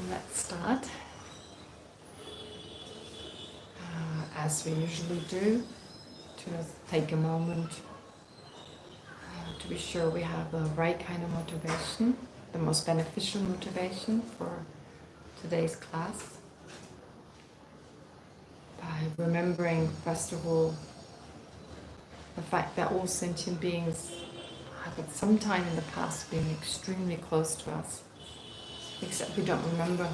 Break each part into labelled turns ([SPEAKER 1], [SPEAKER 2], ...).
[SPEAKER 1] Let's start, as we usually do, to take a moment to be sure we have the right kind of motivation, the most beneficial motivation for today's class. By remembering, first of all, the fact that all sentient beings have at some time in the past been extremely close to us, except we don't remember.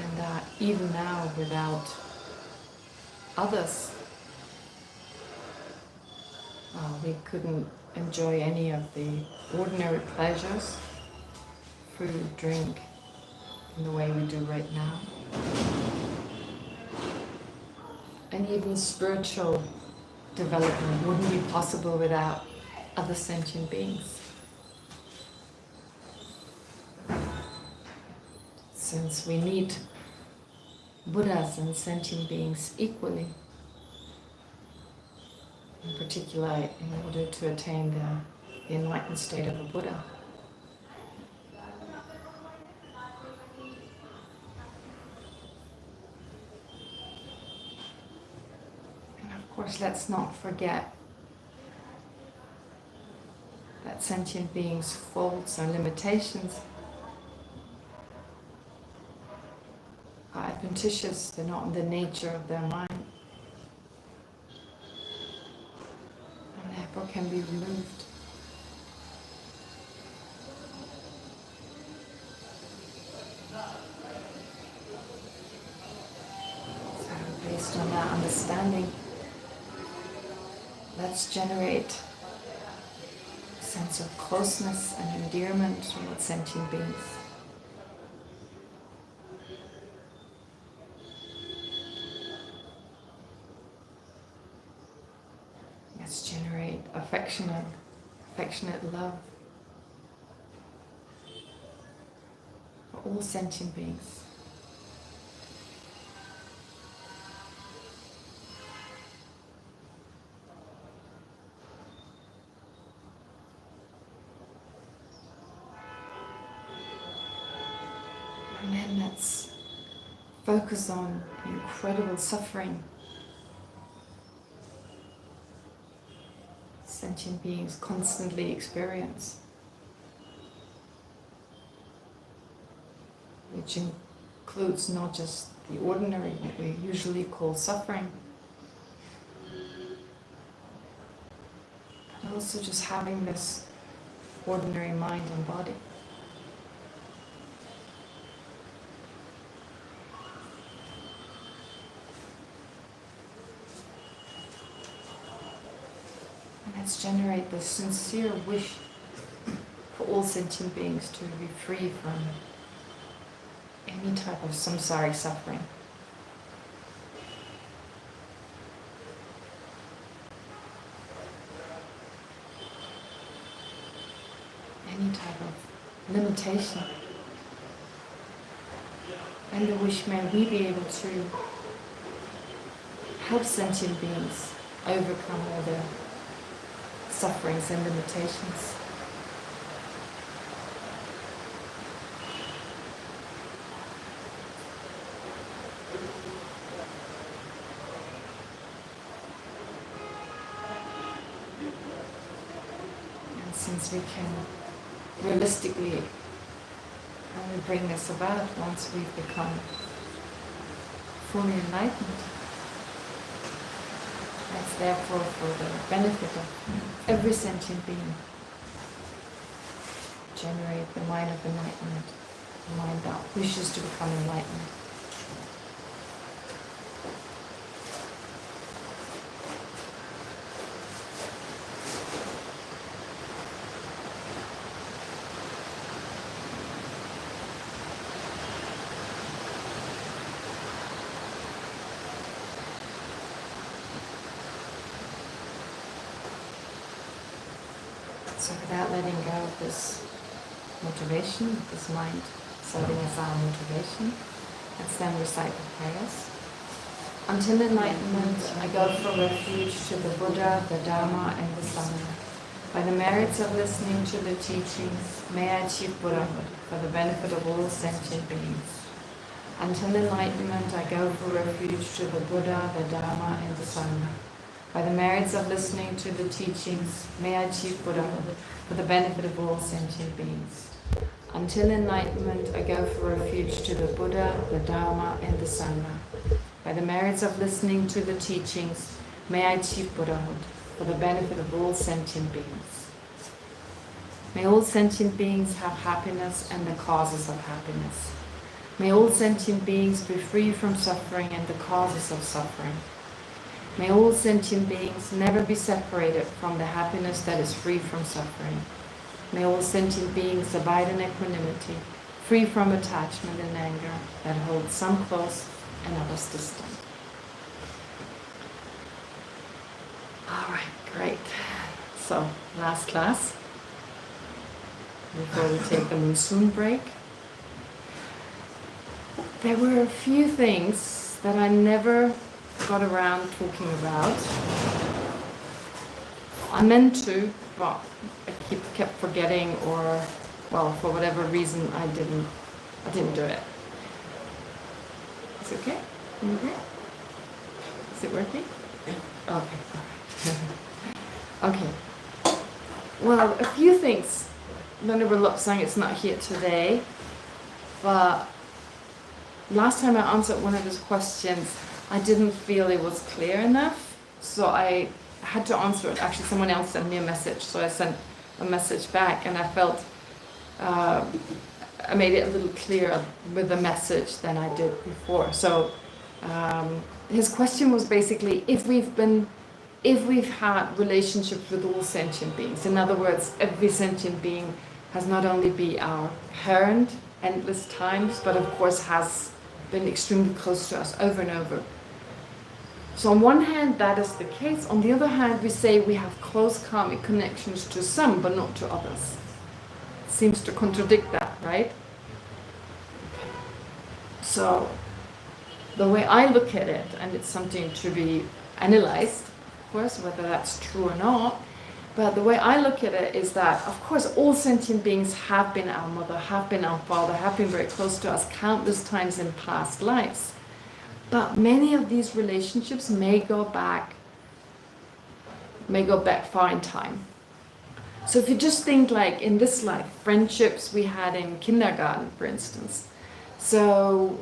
[SPEAKER 1] And even now, without others, we couldn't enjoy any of the ordinary pleasures, food, drink, in the way we do right now. And even spiritual development wouldn't be possible without other sentient beings. Since we need Buddhas and sentient beings equally, in particular in order to attain the enlightened state of a Buddha. And of course, let's not forget that sentient beings' faults and limitations are adventitious, they're not in the nature of their mind. And therefore can be removed. So based on that understanding, let's generate a sense of closeness and endearment with sentient beings. Let's generate affectionate love for all sentient beings. And then let's focus on the incredible suffering sentient beings constantly experience, which includes not just the ordinary, what we usually call suffering, but also just having this ordinary mind and body. Let's generate the sincere wish for all sentient beings to be free from any type of samsaric suffering. Any type of limitation. And the wish may we be able to help sentient beings overcome all their sufferings and limitations. And since we can realistically only bring this about once we've become fully enlightened, that's therefore for the benefit of every sentient being. Generate the mind of enlightenment, the mind that wishes to become enlightened. So without letting go of this motivation, this mind serving as our motivation, let's then recite the prayers. Until enlightenment, I go for refuge to the Buddha, the Dharma, and the Sangha. By the merits of listening to the teachings, may I achieve Buddhahood for the benefit of all sentient beings. Until enlightenment, I go for refuge to the Buddha, the Dharma, and the Sangha. By the merits of listening to the teachings, may I achieve Buddhahood for the benefit of all sentient beings. Until enlightenment, I go for refuge to the Buddha, the Dharma, and the Sangha. By the merits of listening to the teachings, may I achieve Buddhahood for the benefit of all sentient beings. May all sentient beings have happiness and the causes of happiness. May all sentient beings be free from suffering and the causes of suffering. May all sentient beings never be separated from the happiness that is free from suffering. May all sentient beings abide in equanimity, free from attachment and anger that hold some close and others distant. All right, great. So, last class, before we take the monsoon break. There were a few things that I never got around talking about. I meant to, but I kept forgetting, or, well, for whatever reason, I didn't do it. Is it okay? Okay. Is it working? Yeah. Okay. Okay. Well, a few things. Venerable Lobsang is not here today, but last time I answered one of his questions, I didn't feel it was clear enough, so I had to answer it. Actually, someone else sent me a message, so I sent a message back, and I felt I made it a little clearer with the message than I did before. So his question was basically if we've had relationships with all sentient beings. In other words, every sentient being has not only been our parent endless times, but of course has been extremely close to us over and over. So on one hand, that is the case. On the other hand, we say we have close karmic connections to some, but not to others. Seems to contradict that, right? So the way I look at it, and it's something to be analyzed, of course, whether that's true or not, but the way I look at it is that, of course, all sentient beings have been our mother, have been our father, have been very close to us countless times in past lives. But many of these relationships may go back far in time. So if you just think like in this life, friendships we had in kindergarten, for instance. So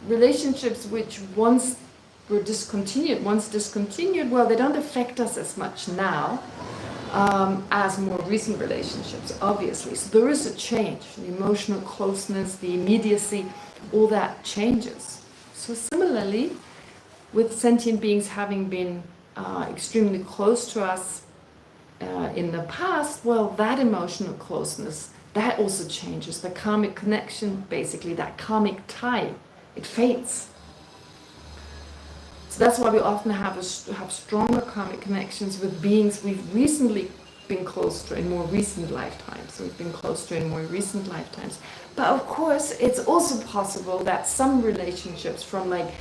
[SPEAKER 1] relationships which once discontinued, well, they don't affect us as much now as more recent relationships, obviously. So there is a change. The emotional closeness, the immediacy, all that changes. So similarly, with sentient beings having been extremely close to us in the past, well, that emotional closeness, that also changes. The karmic connection, basically, that karmic tie, it fades. So that's why we often have stronger karmic connections with beings we've recently been close to in more recent lifetimes. We've been close to in more recent lifetimes. But of course, it's also possible that some relationships from like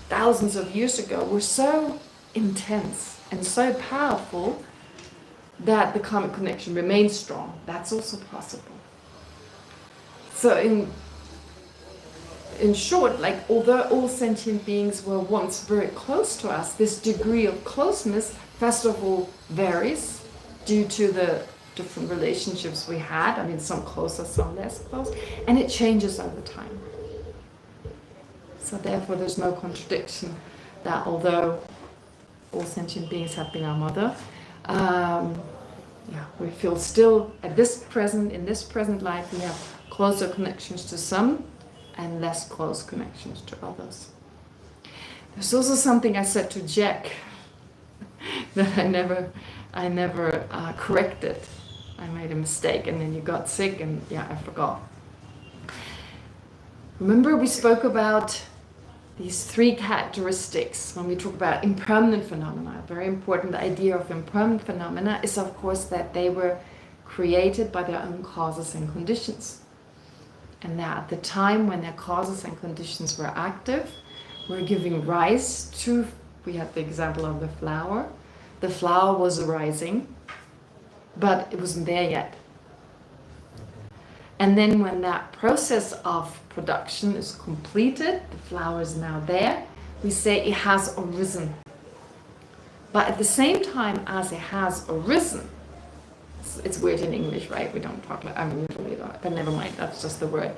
[SPEAKER 1] thousands of years ago were so intense and so powerful that the karmic connection remains strong. That's also possible. So in short, like although all sentient beings were once very close to us, this degree of closeness, first of all, varies due to the different relationships we had. I mean, some closer, some less close, and it changes over time. So therefore, there's no contradiction that although all sentient beings have been our mother, we feel still in this present life, we have closer connections to some and less close connections to others. There's also something I said to Jack that I never corrected. I made a mistake, and then you got sick, and I forgot. Remember we spoke about these three characteristics when we talk about impermanent phenomena. A very important idea of impermanent phenomena is, of course, that they were created by their own causes and conditions. And that at the time when their causes and conditions were active, were giving rise to, we had the example of the flower. The flower was arising. but it wasn't there yet. And then when that process of production is completed, the flower is now there, we say it has arisen. But at the same time as it has arisen, it's weird in English, right? We don't talk like, I mean, usually don't, but never mind, that's just the word.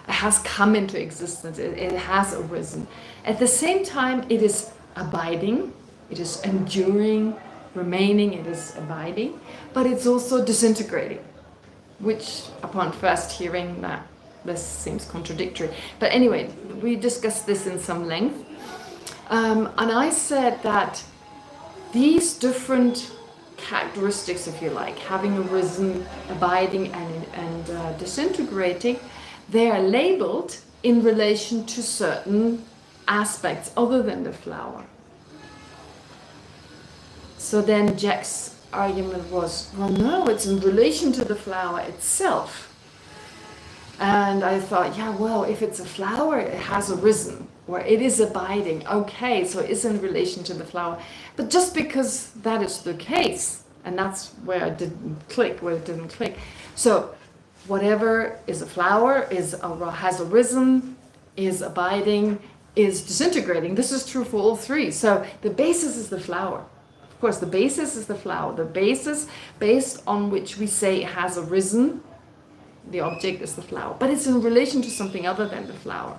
[SPEAKER 1] It has come into existence, it has arisen. At the same time, it is abiding, it is enduring, remaining, it is abiding, but it's also disintegrating, which upon first hearing that, this seems contradictory. But anyway, we discussed this in some length. And I said that these different characteristics, if you like, having arisen, abiding, and disintegrating, they are labeled in relation to certain aspects other than the flower. So then Jack's argument was, well, no, it's in relation to the flower itself. And I thought, yeah, well, if it's a flower, it has arisen, or it is abiding. Okay, so it's in relation to the flower. But just because that is the case, and that's where it didn't click, So whatever is a flower, has arisen, is abiding, is disintegrating. This is true for all three. So the basis is the flower. Of course, the basis is the flower. The basis based on which we say it has arisen, the object is the flower. But it's in relation to something other than the flower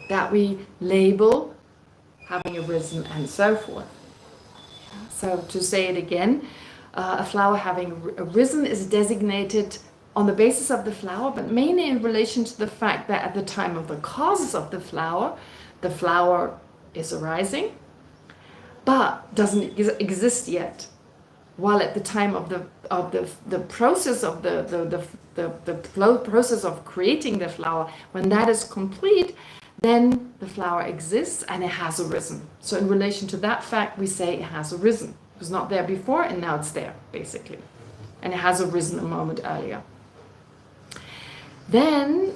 [SPEAKER 1] that we label having arisen and so forth. So to say it again, a flower having arisen is designated on the basis of the flower, but mainly in relation to the fact that at the time of the causes of the flower is arising, but doesn't exist yet. While at the time of the process of the process of creating the flower, when that is complete, then the flower exists and it has arisen. So in relation to that fact, we say it has arisen. It was not there before and now it's there, basically. And it has arisen a moment earlier. Then,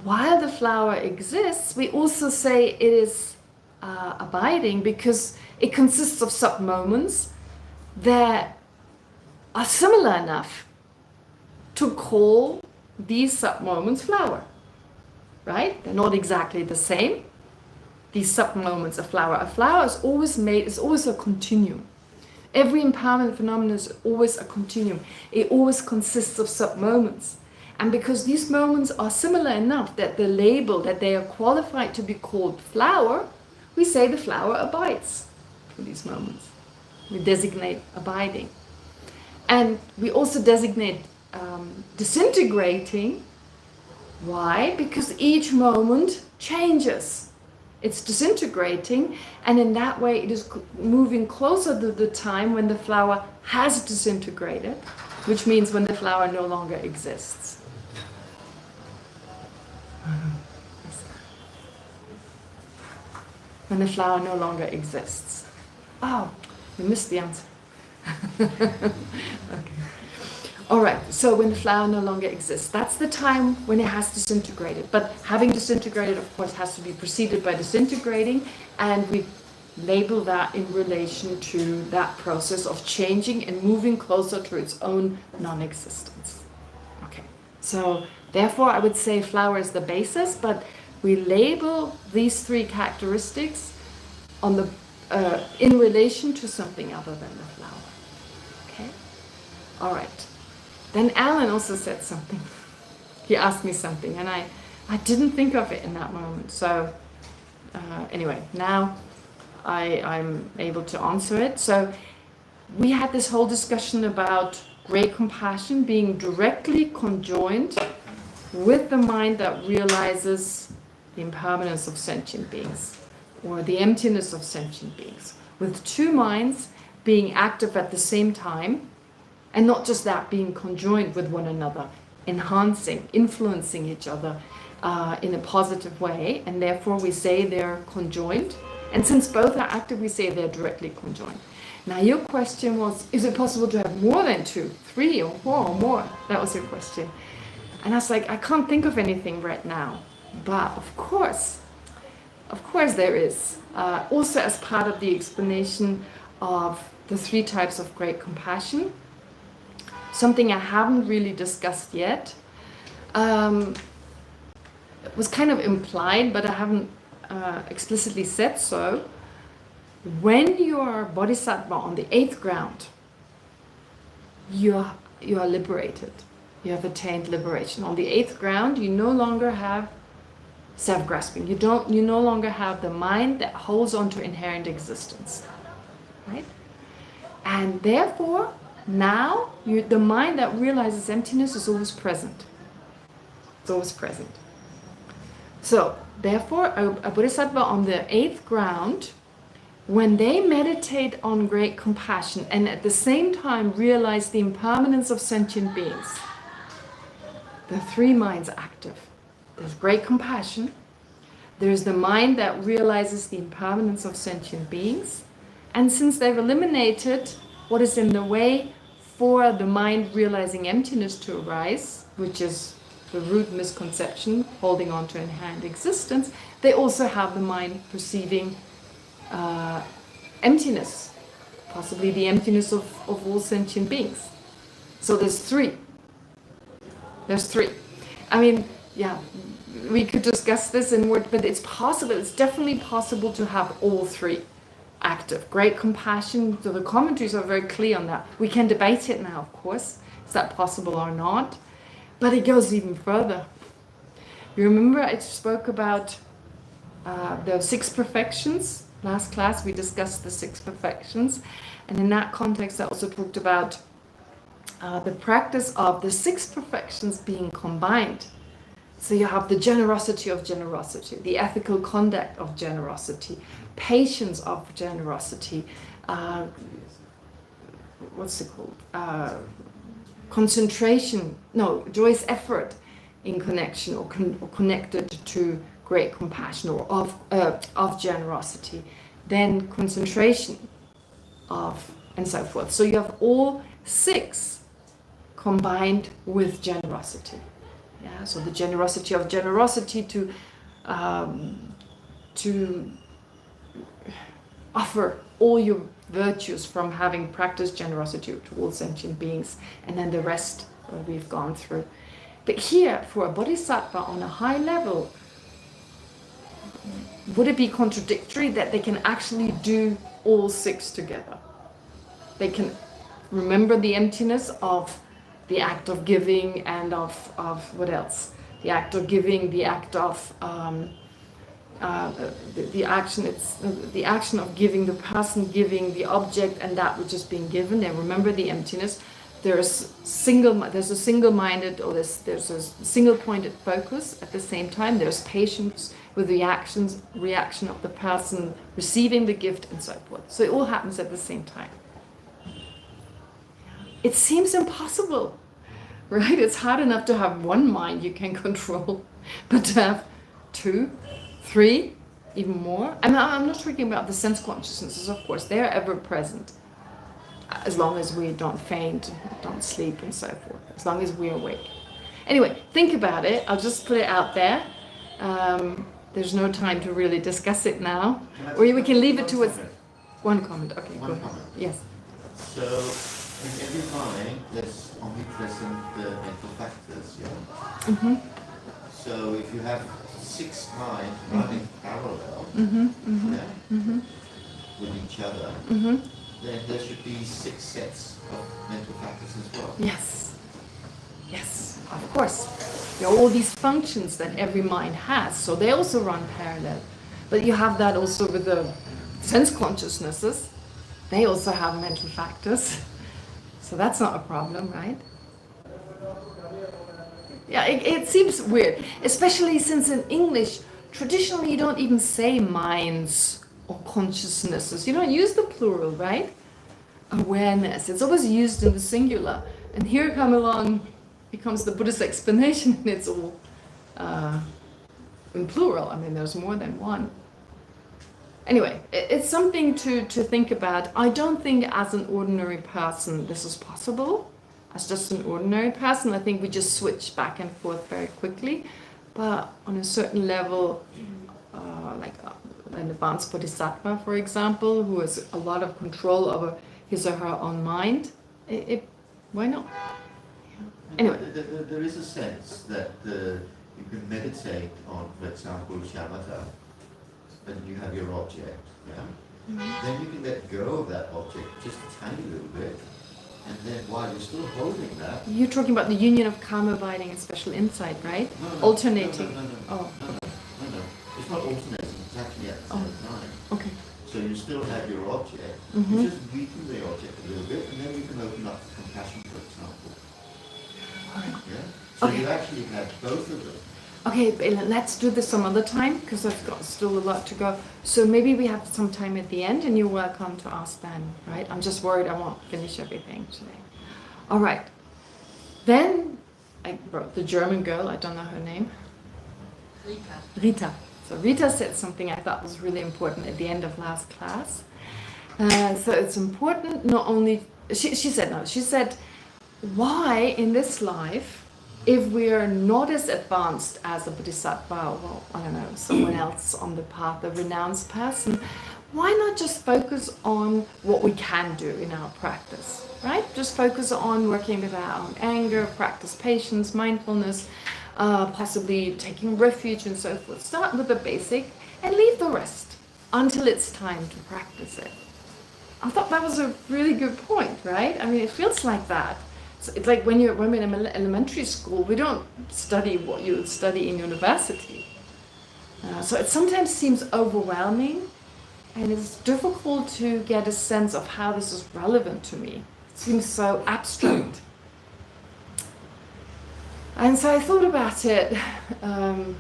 [SPEAKER 1] while the flower exists, we also say it is abiding because it consists of sub-moments that are similar enough to call these sub-moments flower. Right? They're not exactly the same. These sub-moments of flower. A flower is always a continuum. Every impermanent phenomenon is always a continuum. It always consists of sub-moments. And because these moments are similar enough that the label, that they are qualified to be called flower, we say the flower abides for these moments. We designate abiding. And we also designate disintegrating. Why? Because each moment changes. It's disintegrating, and in that way it is moving closer to the time when the flower has disintegrated, which means when the flower no longer exists. When the flower no longer exists. Oh, you missed the answer. Okay. All right, so when the flower no longer exists, that's the time when it has disintegrated. But having disintegrated, of course, has to be preceded by disintegrating, and we label that in relation to that process of changing and moving closer to its own non-existence. Okay, so therefore I would say flower is the basis, but we label these three characteristics on the in relation to something other than the flower. Okay, all right. Then Alan also said something. He asked me something, and I didn't think of it in that moment. So anyway, now I'm able to answer it. So we had this whole discussion about great compassion being directly conjoined with the mind that realizes the impermanence of sentient beings, or the emptiness of sentient beings, with two minds being active at the same time. And not just that, being conjoined with one another, enhancing, influencing each other in a positive way. And therefore we say they're conjoined. And since both are active, we say they're directly conjoined. Now your question was, is it possible to have more than two, three or four or more? That was your question. And I was like, I can't think of anything right now. But of course there is. Also as part of the explanation of the three types of great compassion, something I haven't really discussed yet. It was kind of implied, but I haven't explicitly said so. When you are bodhisattva on the 8th ground, you are liberated. You have attained liberation. On the 8th ground, you no longer have self-grasping. You no longer have the mind that holds on to inherent existence, right? And therefore, now the mind that realizes emptiness is always present. It's always present. So, therefore, a bodhisattva on the 8th ground, when they meditate on great compassion and at the same time realize the impermanence of sentient beings, the 3 minds are active. There's great compassion, there's the mind that realizes the impermanence of sentient beings, and since they've eliminated what is in the way for the mind realizing emptiness to arise, which is the root misconception, holding on to inherent existence, they also have the mind perceiving emptiness, possibly the emptiness of all sentient beings. So there's 3. There's 3. I mean, yeah, we could discuss this in word, but it's possible, it's definitely possible to have all 3 active. Great compassion, so the commentaries are very clear on that. We can debate it now, of course, is that possible or not? But it goes even further. You remember I spoke about the 6 perfections? Last class we discussed the 6 perfections. And in that context I also talked about the practice of the 6 perfections being combined. So you have the generosity of generosity, the ethical conduct of generosity, patience of generosity, what's it called? Concentration, no, joyous effort in connection or connected to great compassion or of generosity, then concentration of, and so forth. So you have all 6 combined with generosity. Yeah, so the generosity of generosity to offer all your virtues from having practiced generosity to all sentient beings, and then the rest we've gone through. But here, for a bodhisattva on a high level, would it be contradictory that they can actually do all 6 together? They can remember the emptiness of the act of giving and of what else? The act of giving, the act of the action of giving, the person giving, the object and that which is being given. They remember the emptiness. There's a single-minded, or there's a single-pointed focus at the same time. There's patience with the reaction of the person receiving the gift and so forth. So it all happens at the same time. It seems impossible, right? It's hard enough to have one mind you can control, but to have 2, 3, even more. And I'm not talking about the sense consciousnesses, of course, they're ever present. As long as we don't faint, don't sleep and so forth, as long as we're awake. Anyway, think about it. I'll just put it out there. There's no time to really discuss it now. Or we can leave it to us. One comment, okay, go ahead. Yes.
[SPEAKER 2] So, in every mind, there's only present the mental factors, yeah?
[SPEAKER 1] Mm-hmm.
[SPEAKER 2] So, if you have 6 minds running parallel, with each other, then there should be 6 sets of mental factors as well.
[SPEAKER 1] Yes. Yes, of course. There are all these functions that every mind has, so they also run parallel. But you have that also with the sense consciousnesses. They also have mental factors. So that's not a problem, right? Yeah, it seems weird, especially since in English, traditionally you don't even say minds or consciousnesses. You don't use the plural, right? Awareness. It's always used in the singular. And here becomes the Buddhist explanation, and it's all in plural. I mean, there's more than one. Anyway, it's something to think about. I don't think as an ordinary person this is possible. As just an ordinary person, I think we just switch back and forth very quickly. But on a certain level, like an advanced bodhisattva, for example, who has a lot of control over his or her own mind, why not? Anyway.
[SPEAKER 2] There is a sense that you can meditate on, for example, shamatha, and you have your object, yeah?
[SPEAKER 1] Mm-hmm.
[SPEAKER 2] Then you can let go of that object just a tiny little bit, and then while you're still holding that...
[SPEAKER 1] You're talking about the union of karma abiding and special insight, right?
[SPEAKER 2] No,
[SPEAKER 1] alternating.
[SPEAKER 2] No.
[SPEAKER 1] Oh.
[SPEAKER 2] No. It's not alternating, it's actually at the same time.
[SPEAKER 1] Okay.
[SPEAKER 2] So you still have your object,
[SPEAKER 1] Mm-hmm.
[SPEAKER 2] you just weaken the object a little bit, and then you can open up to compassion, for example.
[SPEAKER 1] Alright.
[SPEAKER 2] Yeah? So
[SPEAKER 1] Okay.
[SPEAKER 2] you actually have both of them.
[SPEAKER 1] Okay, let's do this some other time because I've got still a lot to go. So maybe we have some time at the end and you're welcome to ask then, right? I'm just worried I won't finish everything today. All right. Then I wrote the German girl, I don't know her name. Rita. So Rita said something I thought was really important at the end of last class. So it's important not only, she said, why in this life, if we are not as advanced as a bodhisattva, well, I don't know, someone else on the path, a renounced person, why not just focus on what we can do in our practice, right? Just focus on working with our own anger, practice patience, mindfulness, possibly taking refuge and so forth. Start with the basic and leave the rest until it's time to practice it. I thought that was a really good point, right? I mean, it feels like that. So it's like when we're in elementary school, we don't study what you would study in university. So it sometimes seems overwhelming and it's difficult to get a sense of how this is relevant to me. It seems so abstract. And so I thought about it, and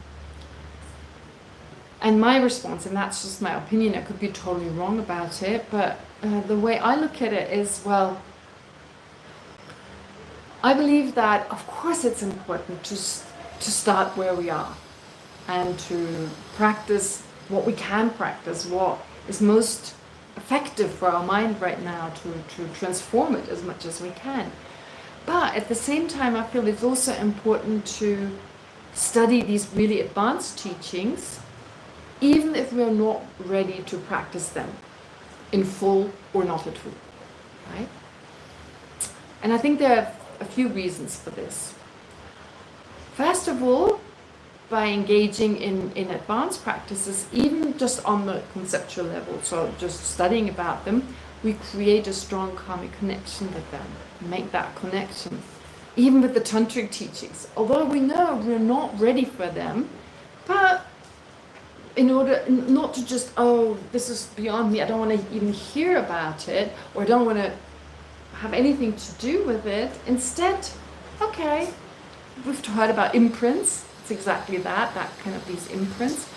[SPEAKER 1] my response, and that's just my opinion, I could be totally wrong about it, but the way I look at it is, well, I believe that, of course, it's important to start where we are and to practice what we can practice, what is most effective for our mind right now to transform it as much as we can. But at the same time, I feel it's also important to study these really advanced teachings, even if we're not ready to practice them in full or not at all, right? And I think there are a few reasons for this. First of all, by engaging in advanced practices, even just on the conceptual level, so just studying about them, we create a strong karmic connection with them, make that connection. Even with the tantric teachings, although we know we're not ready for them, but in order not to just, oh, this is beyond me, I don't want to even hear about it, or I don't want to have anything to do with it. Instead, okay, we've heard about imprints. It's exactly that kind of these imprints.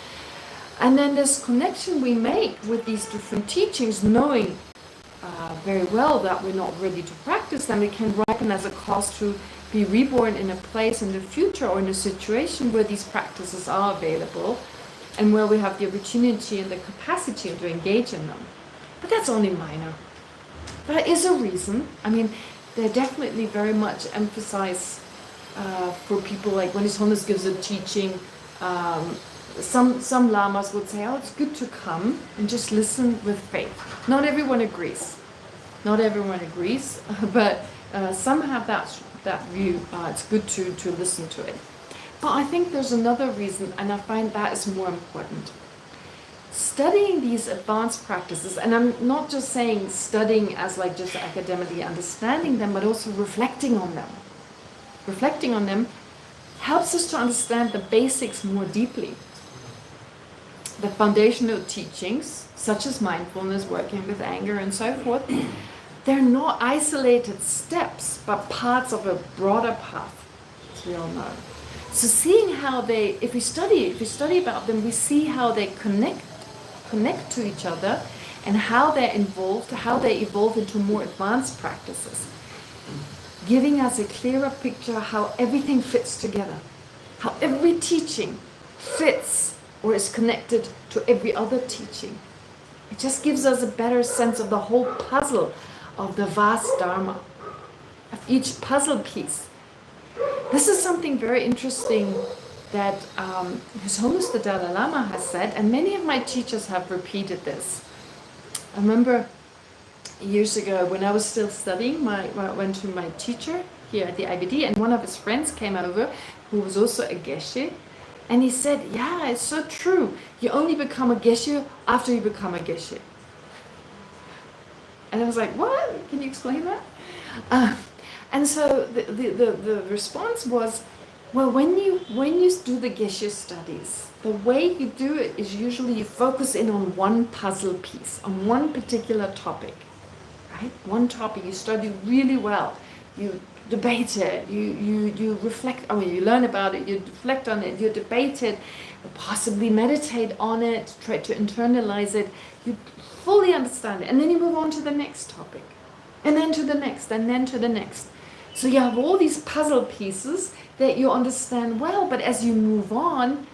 [SPEAKER 1] And then this connection we make with these different teachings, knowing very well that we're not ready to practice them, it can ripen as a cause to be reborn in a place in the future or in a situation where these practices are available and where we have the opportunity and the capacity to engage in them. But that's only minor. That is a reason. I mean, they definitely very much emphasize for people, like when His Holiness gives a teaching, some lamas would say, oh, it's good to come and just listen with faith. Not everyone agrees. Not everyone agrees, but some have that view. It's good to listen to it. But I think there's another reason, and I find that is more important. Studying these advanced practices, and I'm not just saying studying as like just academically understanding them, but also reflecting on them. Reflecting on them helps us to understand the basics more deeply. The foundational teachings, such as mindfulness, working with anger and so forth, they're not isolated steps, but parts of a broader path, as we all know. So seeing how they, if we study about them, we see how they connect to each other and how they're involved, how they evolve into more advanced practices, giving us a clearer picture how everything fits together, how every teaching fits or is connected to every other teaching. It just gives us a better sense of the whole puzzle of the vast Dharma, of each puzzle piece. This is something very interesting that His Holiness the Dalai Lama has said, and many of my teachers have repeated this. I remember years ago when I was still studying, I went to my teacher. here at the IBD, and one of his friends came over who was also a Geshe, and he said, yeah, it's so true. You only become a Geshe after you become a Geshe. And I was like, what? Can you explain that? And so the response was, well, when you do the Geshe studies, the way you do it is usually you focus in on one puzzle piece, on one particular topic, right? One topic you study really well, you debate it, you reflect, you learn about it, you reflect on it, you debate it, possibly meditate on it, try to internalize it, you fully understand it, and then you move on to the next topic, and then to the next, and then to the next. So you have all these puzzle pieces that you understand well, but as you move on,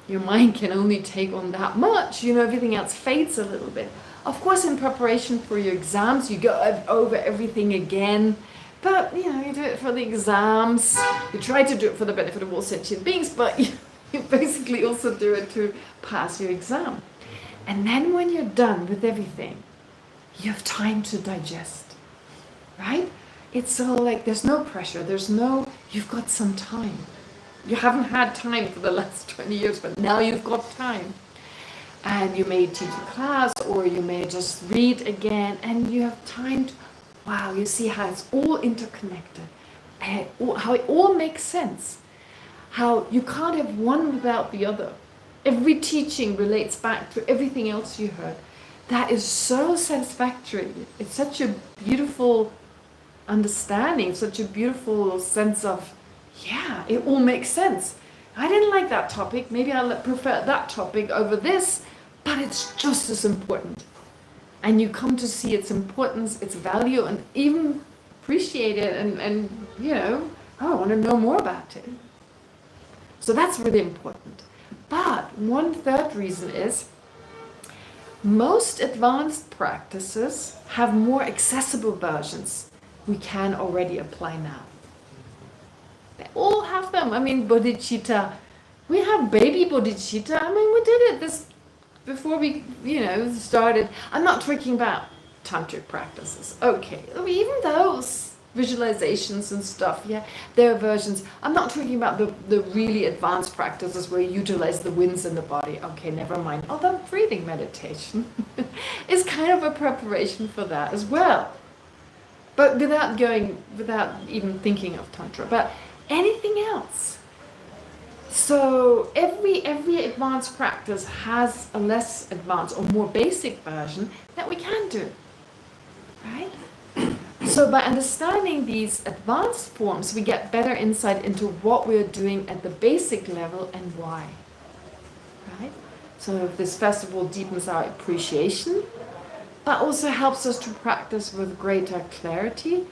[SPEAKER 1] your mind can only take on that much, everything else fades a little bit. Of course, in preparation for your exams, you go over everything again, but you do it for the exams, you try to do it for the benefit of all sentient beings, but you basically also do it to pass your exam. And then when you're done with everything, you have time to digest, right? It's all like there's no pressure, you've got some time. You haven't had time for the last 20 years, but now you've got time. And you may teach a class, or you may just read again, and you have time to, wow, you see how it's all interconnected, how it all makes sense, how you can't have one without the other. Every teaching relates back to everything else you heard. That is so satisfactory. It's such a beautiful understanding, such a beautiful sense of, yeah, it all makes sense. I didn't like that topic, maybe I prefer that topic over this, but it's just as important. And you come to see its importance, its value, and even appreciate it, and I want to know more about it. So that's really important. But one third reason is, most advanced practices have more accessible versions we can already apply now. They all have them. Bodhicitta, we have baby bodhicitta. We did it this before we, started. I'm not talking about tantric practices. Okay, even those visualizations and stuff, yeah, there are versions. I'm not talking about the really advanced practices where you utilize the winds in the body. Okay, never mind. Although breathing meditation is kind of a preparation for that as well. But without even thinking of Tantra, but anything else. So every advanced practice has a less advanced or more basic version that we can do, right? So by understanding these advanced forms, we get better insight into what we're doing at the basic level and why, right? So this festival deepens our appreciation, but also helps us to practice with greater clarity,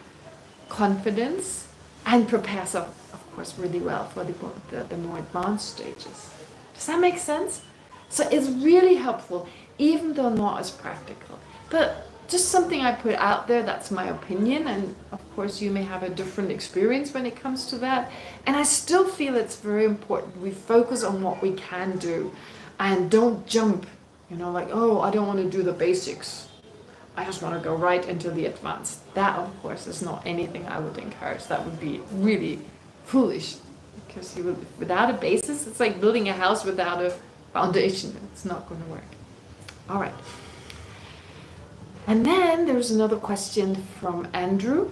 [SPEAKER 1] confidence, and prepares us, of course, really well for the more advanced stages. Does that make sense? So it's really helpful, even though not as practical. But just something I put out there, that's my opinion, and of course you may have a different experience when it comes to that. And I still feel it's very important we focus on what we can do, and don't jump, like, oh, I don't want to do the basics. I just want to go right into the advanced. That, of course, is not anything I would encourage. That would be really foolish, because without a basis, it's like building a house without a foundation. It's not going to work. All right. And then there's another question from Andrew.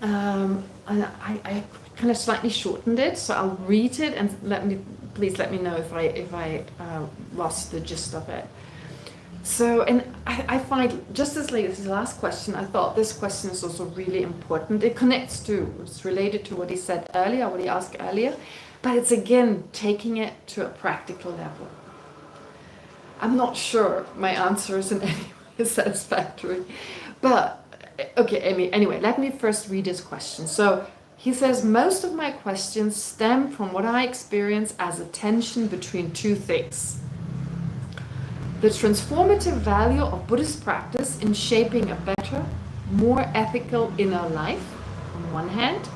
[SPEAKER 1] And I kind of slightly shortened it, so I'll read it and please let me know if I lost the gist of it. So, and I find, just as late as the last question, I thought this question is also really important. It connects it's related to what he said earlier, what he asked earlier, but it's again taking it to a practical level. I'm not sure my answer is in any way satisfactory, but okay, anyway, let me first read his question. So he says, most of my questions stem from what I experience as a tension between two things. The transformative value of Buddhist practice in shaping a better, more ethical inner life, on one hand,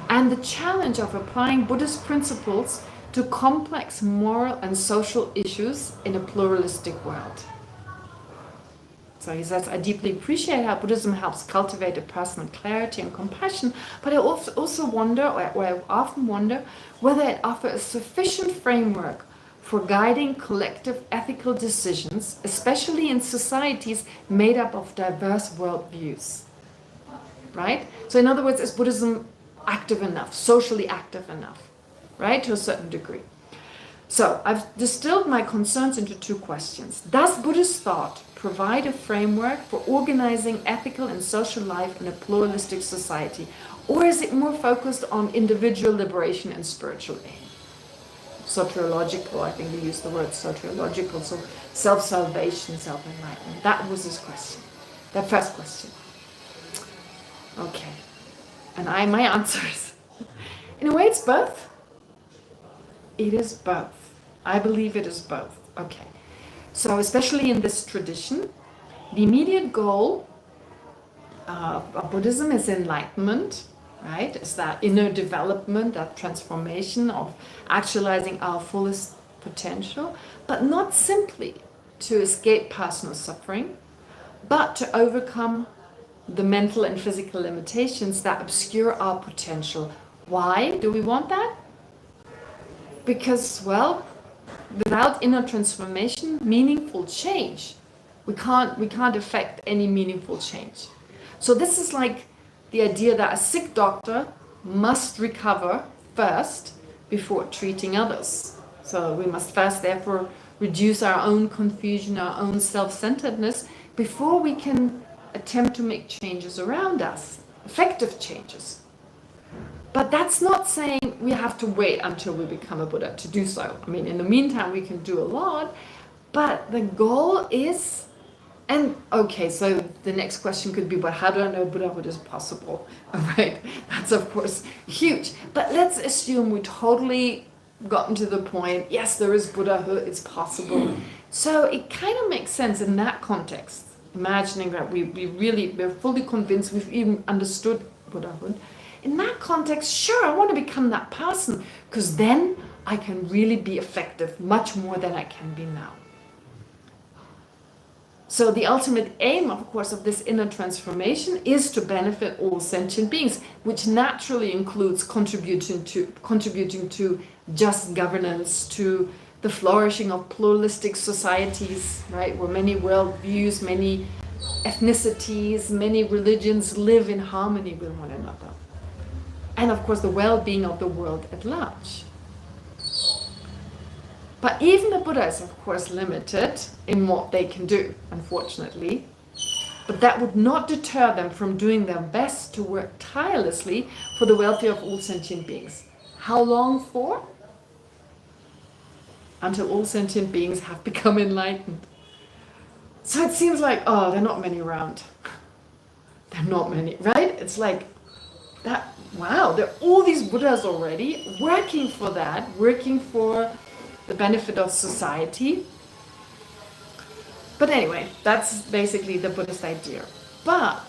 [SPEAKER 1] and the challenge of applying Buddhist principles to complex moral and social issues in a pluralistic world. Does So he says, I deeply appreciate how Buddhism helps cultivate a personal clarity and compassion, but I also wonder, or I often wonder, whether it offers a sufficient framework for guiding collective ethical decisions, especially in societies made up of diverse worldviews. Right? So in other words, is Buddhism active enough, socially active enough, right, to a certain degree? So I've distilled my concerns into two questions. Does Buddhist thought provide a framework for organizing ethical and social life in a pluralistic society, or is it more focused on individual liberation and spiritual aim? Soteriological, I think we use the word soteriological, so self-salvation, self-enlightenment. That was his question, that first question. Okay, and my answer is, in a way it's both. It is both. I believe it is both. Okay, so especially in this tradition, the immediate goal of Buddhism is enlightenment, right? It's that inner development, that transformation of actualizing our fullest potential, but not simply to escape personal suffering, but to overcome the mental and physical limitations that obscure our potential. Why do we want that? Because, well, without inner transformation, meaningful change, we can't affect any meaningful change. So this is like the idea that a sick doctor must recover first before treating others. So we must first, therefore, reduce our own confusion, our own self-centeredness, before we can attempt to make changes around us, effective changes. But that's not saying we have to wait until we become a Buddha to do so. I mean, in the meantime, we can do a lot, but the goal is, and okay, so the next question could be, but how do I know Buddhahood is possible? All right, that's of course huge. But let's assume we totally gotten to the point, yes, there is Buddhahood, it's possible. So it kind of makes sense in that context, imagining that we're fully convinced, we've even understood Buddhahood. In that context, sure, I want to become that person, because then I can really be effective much more than I can be now. So the ultimate aim, of course, of this inner transformation is to benefit all sentient beings, which naturally includes contributing to just governance, to the flourishing of pluralistic societies, right, where many worldviews, many ethnicities, many religions live in harmony with one another. And of course the well-being of the world at large. But even the Buddha is of course limited in what they can do, unfortunately. But that would not deter them from doing their best to work tirelessly for the welfare of all sentient beings. How long for? Until all sentient beings have become enlightened. So it seems like, oh, there are not many around. There are not many, right? It's like, that, wow, there are all these Buddhas already working for that, working for the benefit of society. But anyway, that's basically the Buddhist idea. But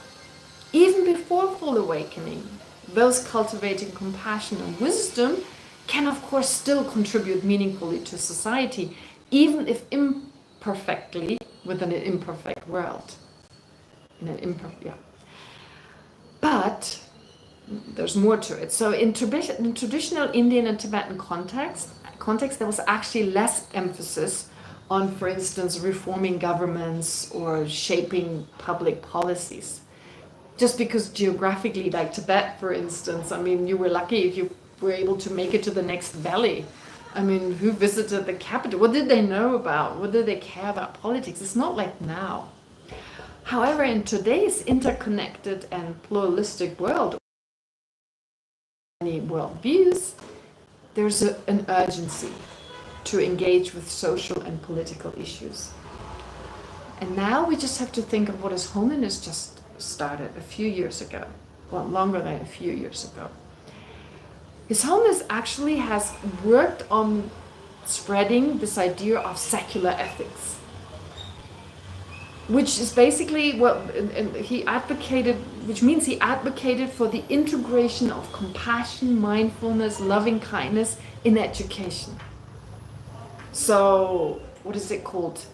[SPEAKER 1] even before full awakening, those cultivating compassion and wisdom can of course still contribute meaningfully to society, even if imperfectly within an imperfect world. But there's more to it. So in traditional Indian and Tibetan context, there was actually less emphasis on, for instance, reforming governments or shaping public policies. Just because geographically, like Tibet, for instance, I mean, you were lucky if you were able to make it to the next valley. I mean, who visited the capital? What did they know about? What did they care about politics? It's not like now. However, in today's interconnected and pluralistic world, many worldviews, there's an urgency to engage with social and political issues. And now we just have to think of what His Holiness just started a few years ago, well, longer than a few years ago. His Holiness actually has worked on spreading this idea of secular ethics, which is basically what he advocated, which means he advocated for the integration of compassion, mindfulness, loving kindness in education. So, what is it called?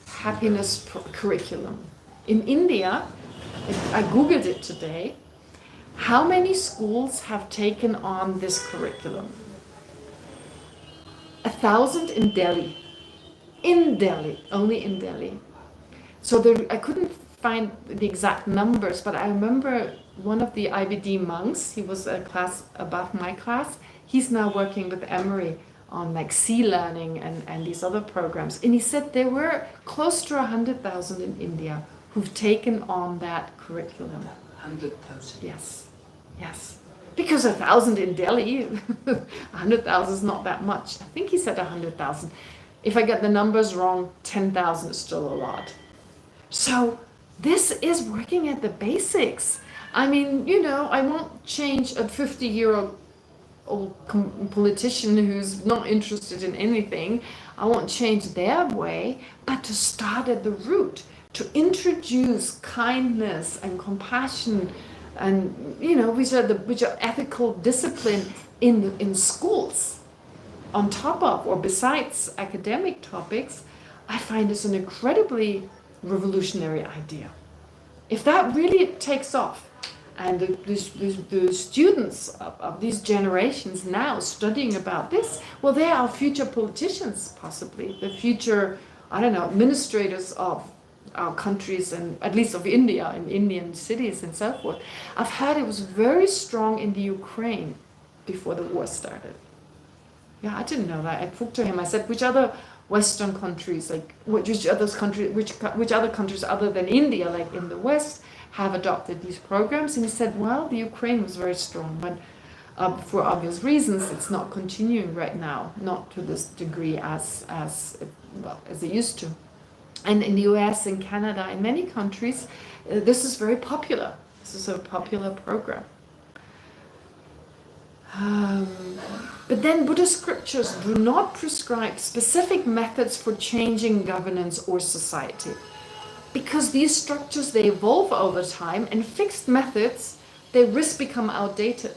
[SPEAKER 1] Happiness curriculum. In India, I googled it today, how many schools have taken on this curriculum? 1,000 in Delhi. In Delhi, only in Delhi. So I couldn't find the exact numbers, but I remember one of the IBD monks, he was a class above my class, he's now working with Emory on like C-learning and these other programs. And he said there were close to 100,000 in India who've taken on that curriculum.
[SPEAKER 3] 100,000.
[SPEAKER 1] Yes, yes. Because 1,000 in Delhi, 100,000 is not that much. I think he said 100,000. If I get the numbers wrong, 10,000 is still a lot. So this is working at the basics. I mean, you know, I won't change a 50-year-old politician who's not interested in anything. I won't change their way, but to start at the root, to introduce kindness and compassion and, you know, which are ethical discipline in schools on top of or besides academic topics, I find this an incredibly revolutionary idea. If that really takes off, and the students of these generations now studying about this, well, they are future politicians, possibly, the future, I don't know, administrators of our countries, and at least of India, in Indian cities and so forth. I've heard it was very strong in the Ukraine before the war started. Yeah, I didn't know that. I talked to him, I said, which other Western countries, like which other countries other than India, like in the West, have adopted these programs? And he said, well, the Ukraine was very strong, but for obvious reasons, it's not continuing right now, not to this degree as it used to. And in the US, in Canada, in many countries, this is very popular. This is a popular program. But then Buddhist scriptures do not prescribe specific methods for changing governance or society. Because these structures, they evolve over time, and fixed methods, they risk become outdated.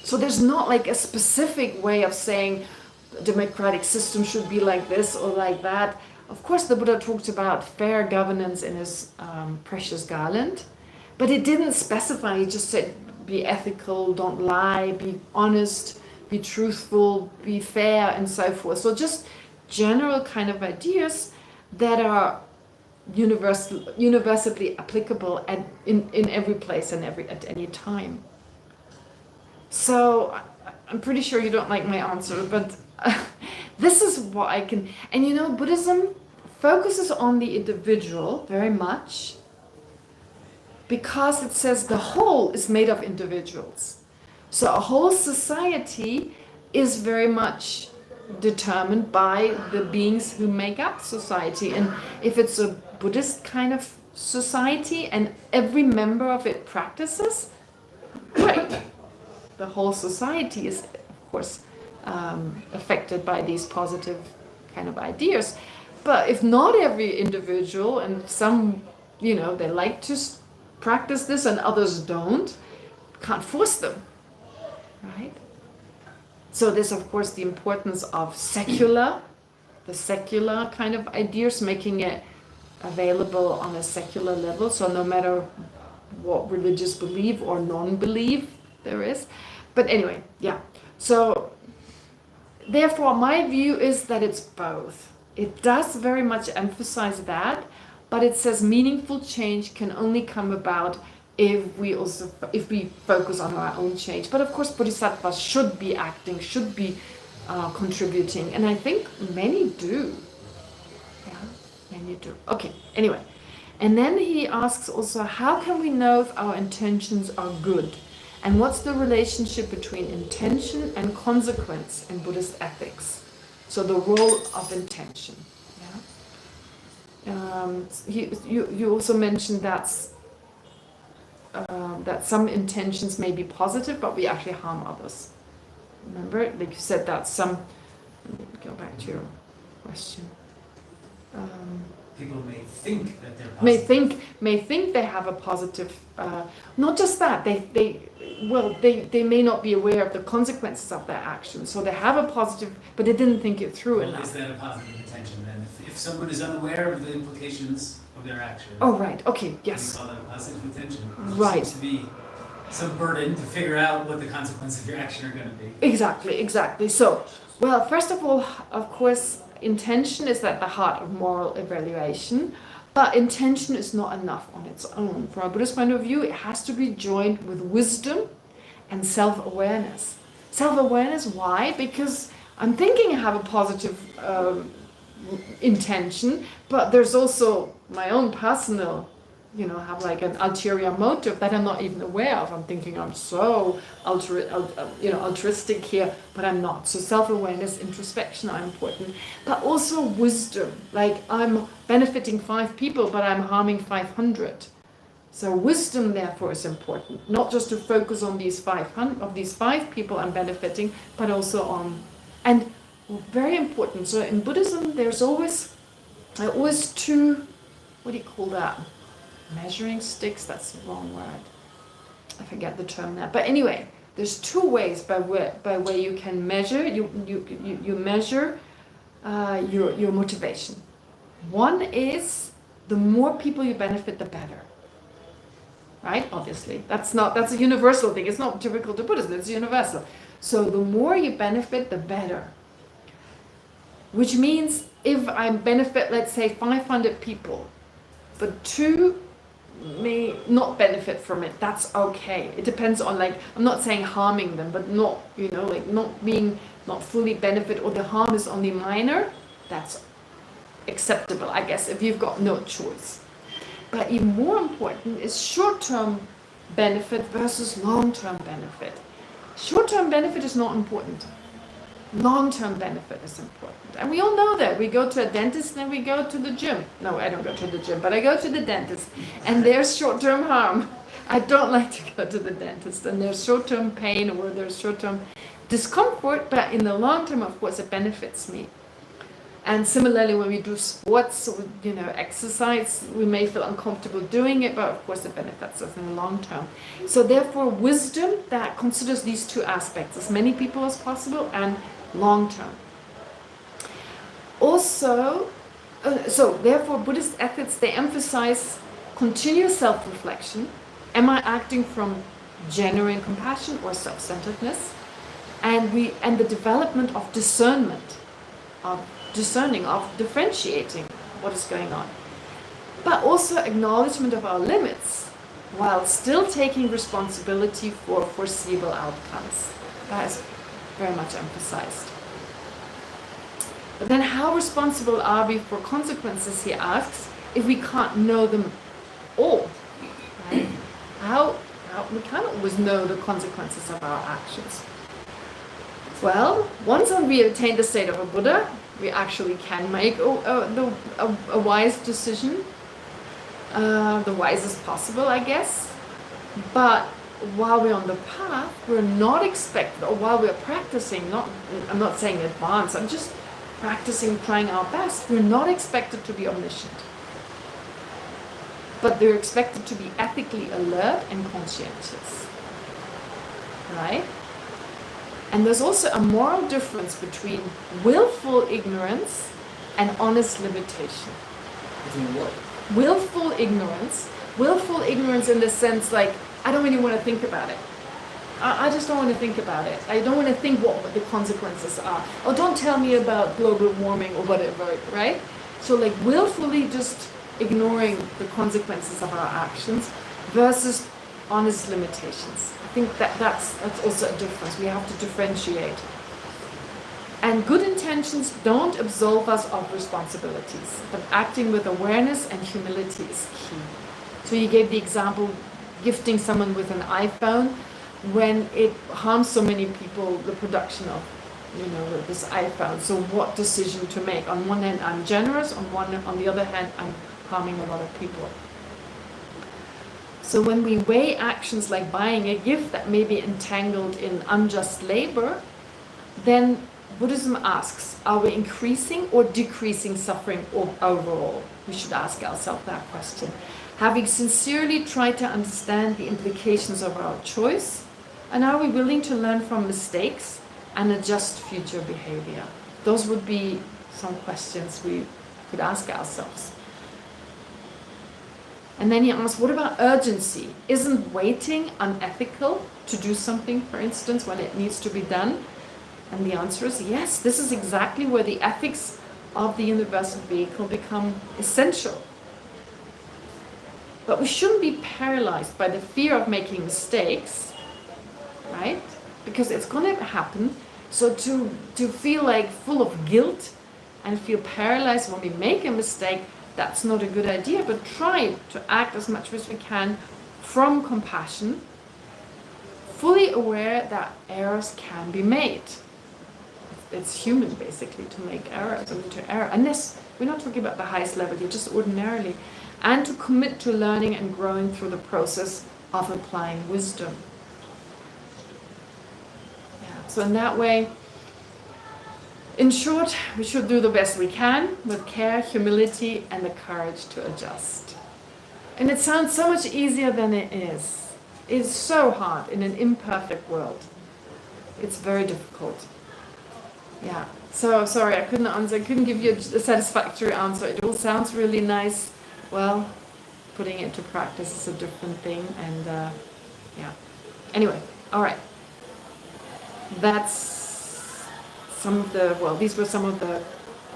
[SPEAKER 1] So there's not like a specific way of saying the democratic system should be like this or like that. Of course, the Buddha talked about fair governance in his Precious Garland, but it didn't specify. He just said, be ethical, don't lie, be honest, be truthful, be fair, and so forth. So just general kind of ideas that are universally applicable in every place and at any time. So I'm pretty sure you don't like my answer, but this is what I can. And you know, Buddhism focuses on the individual very much, because it says the whole is made of individuals. So a whole society is very much determined by the beings who make up society. And if it's a Buddhist kind of society and every member of it practices, great. The whole society is, of course, affected by these positive kind of ideas. But if not every individual, and some, you know, they like to practice this and others don't, can't force them, right? So there's, of course, the importance of the secular kind of ideas, making it available on a secular level. So no matter what religious belief or non-belief there is. But anyway, yeah. So therefore, my view is that it's both. It does very much emphasize that, but it says meaningful change can only come about if we focus on our own change. But of course, bodhisattvas should be acting, should be contributing, and I think many do. Yeah, many do. Okay, anyway. And then he asks also, how can we know if our intentions are good? And what's the relationship between intention and consequence in Buddhist ethics? So the role of intention. Yeah. You also mentioned that some intentions may be positive, but we actually harm others. Remember, like you said, that some. Let me go back to your question.
[SPEAKER 3] People may think that they're positive.
[SPEAKER 1] May think they have a positive. Not just that, they may not be aware of the consequences of their actions. So they have a positive, but they didn't think it through enough.
[SPEAKER 3] Is that a positive intention then? If someone is unaware of the implications of their action.
[SPEAKER 1] Oh, right. Okay.
[SPEAKER 3] We
[SPEAKER 1] Yes.
[SPEAKER 3] call that positive intention.
[SPEAKER 1] Right.
[SPEAKER 3] It seems to be some burden to figure out what the consequences of your action are going to be.
[SPEAKER 1] Exactly. Exactly. So, well, first of all, of course, intention is at the heart of moral evaluation. But intention is not enough on its own. From a Buddhist point of view, it has to be joined with wisdom and self-awareness. Self-awareness, why? Because I'm thinking I have a positive intention, but there's also my own personal, have like an ulterior motive that I'm not even aware of. I'm thinking I'm so altruistic here, but I'm not. So self-awareness, introspection are important, but also wisdom. Like I'm benefiting 5 people, but I'm harming 500. So wisdom, therefore, is important. Not just to focus on these 5 people I'm benefiting, but also on, and very important. So in Buddhism, there's always 2. What do you call that? Measuring sticks, that's the wrong word. I forget the term now. But anyway, there's 2 ways by way you can measure. You measure your motivation. One is the more people you benefit, the better. Right? Obviously, that's a universal thing. It's not typical to Buddhism. It's universal. So the more you benefit, the better. Which means if I benefit, let's say 500 people, but 2 may not benefit from it, that's okay. It depends on, like, I'm not saying harming them, but not, not fully benefit, or the harm is only minor, that's acceptable, I guess, if you've got no choice. But even more important is short-term benefit versus long-term benefit. Short-term benefit is not important. Long-term benefit is important. And we all know that. We go to a dentist and we go to the gym. No, I don't go to the gym, but I go to the dentist. And there's short-term harm. I don't like to go to the dentist. And there's short-term pain or there's short-term discomfort, but in the long term, of course, it benefits me. And similarly, when we do sports, exercise, we may feel uncomfortable doing it, but of course it benefits us in the long term. So therefore, wisdom that considers these 2 aspects, as many people as possible, and long term. Also, so therefore, Buddhist ethics, they emphasize continuous self-reflection. Am I acting from genuine compassion or self-centeredness? And the development of discernment, of differentiating what is going on. But also acknowledgement of our limits, while still taking responsibility for foreseeable outcomes. That is very much emphasized. But then how responsible are we for consequences, he asks, if we can't know them all? Right? How we can't always know the consequences of our actions. Well, once we attain the state of a Buddha, we actually can make a wise decision, the wisest possible, I guess. But while we're on the path, we're not expected, or while we're practicing, I'm not saying advance, I'm just practicing, trying our best, we're not expected to be omniscient. But they're expected to be ethically alert and conscientious. Right? And there's also a moral difference between willful ignorance and honest limitation.
[SPEAKER 3] Between what?
[SPEAKER 1] Willful ignorance in the sense like, I don't really want to think about it. I just don't want to think about it. I don't want to think what the consequences are. Or don't tell me about global warming or whatever, right? So like willfully just ignoring the consequences of our actions versus honest limitations. I think that's also a difference. We have to differentiate. And good intentions don't absolve us of responsibilities, but acting with awareness and humility is key. So you gave the example, gifting someone with an iPhone when it harms so many people, the production of, this iPhone. So what decision to make? On one hand, I'm generous. On the other hand, I'm harming a lot of people. So when we weigh actions like buying a gift that may be entangled in unjust labor, then Buddhism asks, are we increasing or decreasing suffering overall? We should ask ourselves that question. Having sincerely tried to understand the implications of our choice, and are we willing to learn from mistakes and adjust future behavior? Those would be some questions we could ask ourselves. And then he asks, what about urgency? Isn't waiting unethical to do something, for instance, when it needs to be done? And the answer is yes, this is exactly where the ethics of the universal vehicle become essential. But we shouldn't be paralyzed by the fear of making mistakes, right? Because it's going to happen. So to feel like full of guilt and feel paralyzed when we make a mistake, that's not a good idea. But try to act as much as we can from compassion, fully aware that errors can be made. It's human, basically, to make errors and to err. Unless we're not talking about the highest level, you're just ordinarily. And to commit to learning and growing through the process of applying wisdom. Yeah. So in that way, in short, we should do the best we can with care, humility, and the courage to adjust. And it sounds so much easier than it is. It's so hard in an imperfect world. It's very difficult. Yeah. So sorry, I couldn't give you a satisfactory answer. It all sounds really nice. Well, putting it into practice is a different thing, and yeah. Anyway, all right. That's some of the, well, these were some of the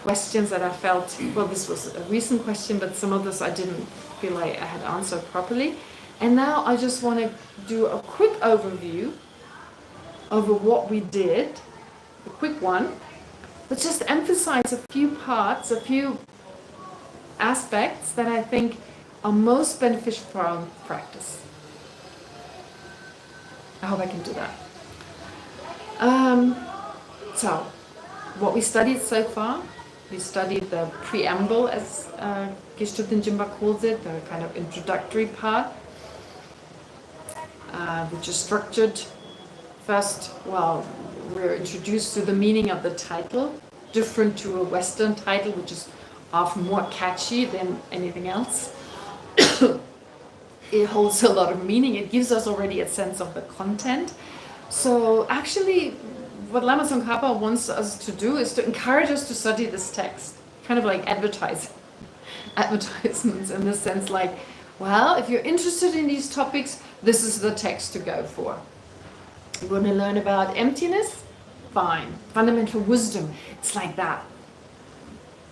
[SPEAKER 1] questions that I felt, well, this was a recent question, but some of this I didn't feel like I had answered properly. And now I just want to do a quick overview over what we did, a quick one, but just emphasize a few parts, a few aspects that I think are most beneficial for our own practice. I hope I can do that. So, what we studied so far, we studied the preamble, as Geshe Jinpa calls it, the kind of introductory part, which is structured. First, well, we're introduced to the meaning of the title, different to a Western title, which is often more catchy than anything else. It holds a lot of meaning. It gives us already a sense of the content. So actually, what Lama Tsongkhapa wants us to do is to encourage us to study this text, kind of like advertisements in the sense like, well, if you're interested in these topics, this is the text to go for. You want to learn about emptiness? Fine. Fundamental wisdom. It's like that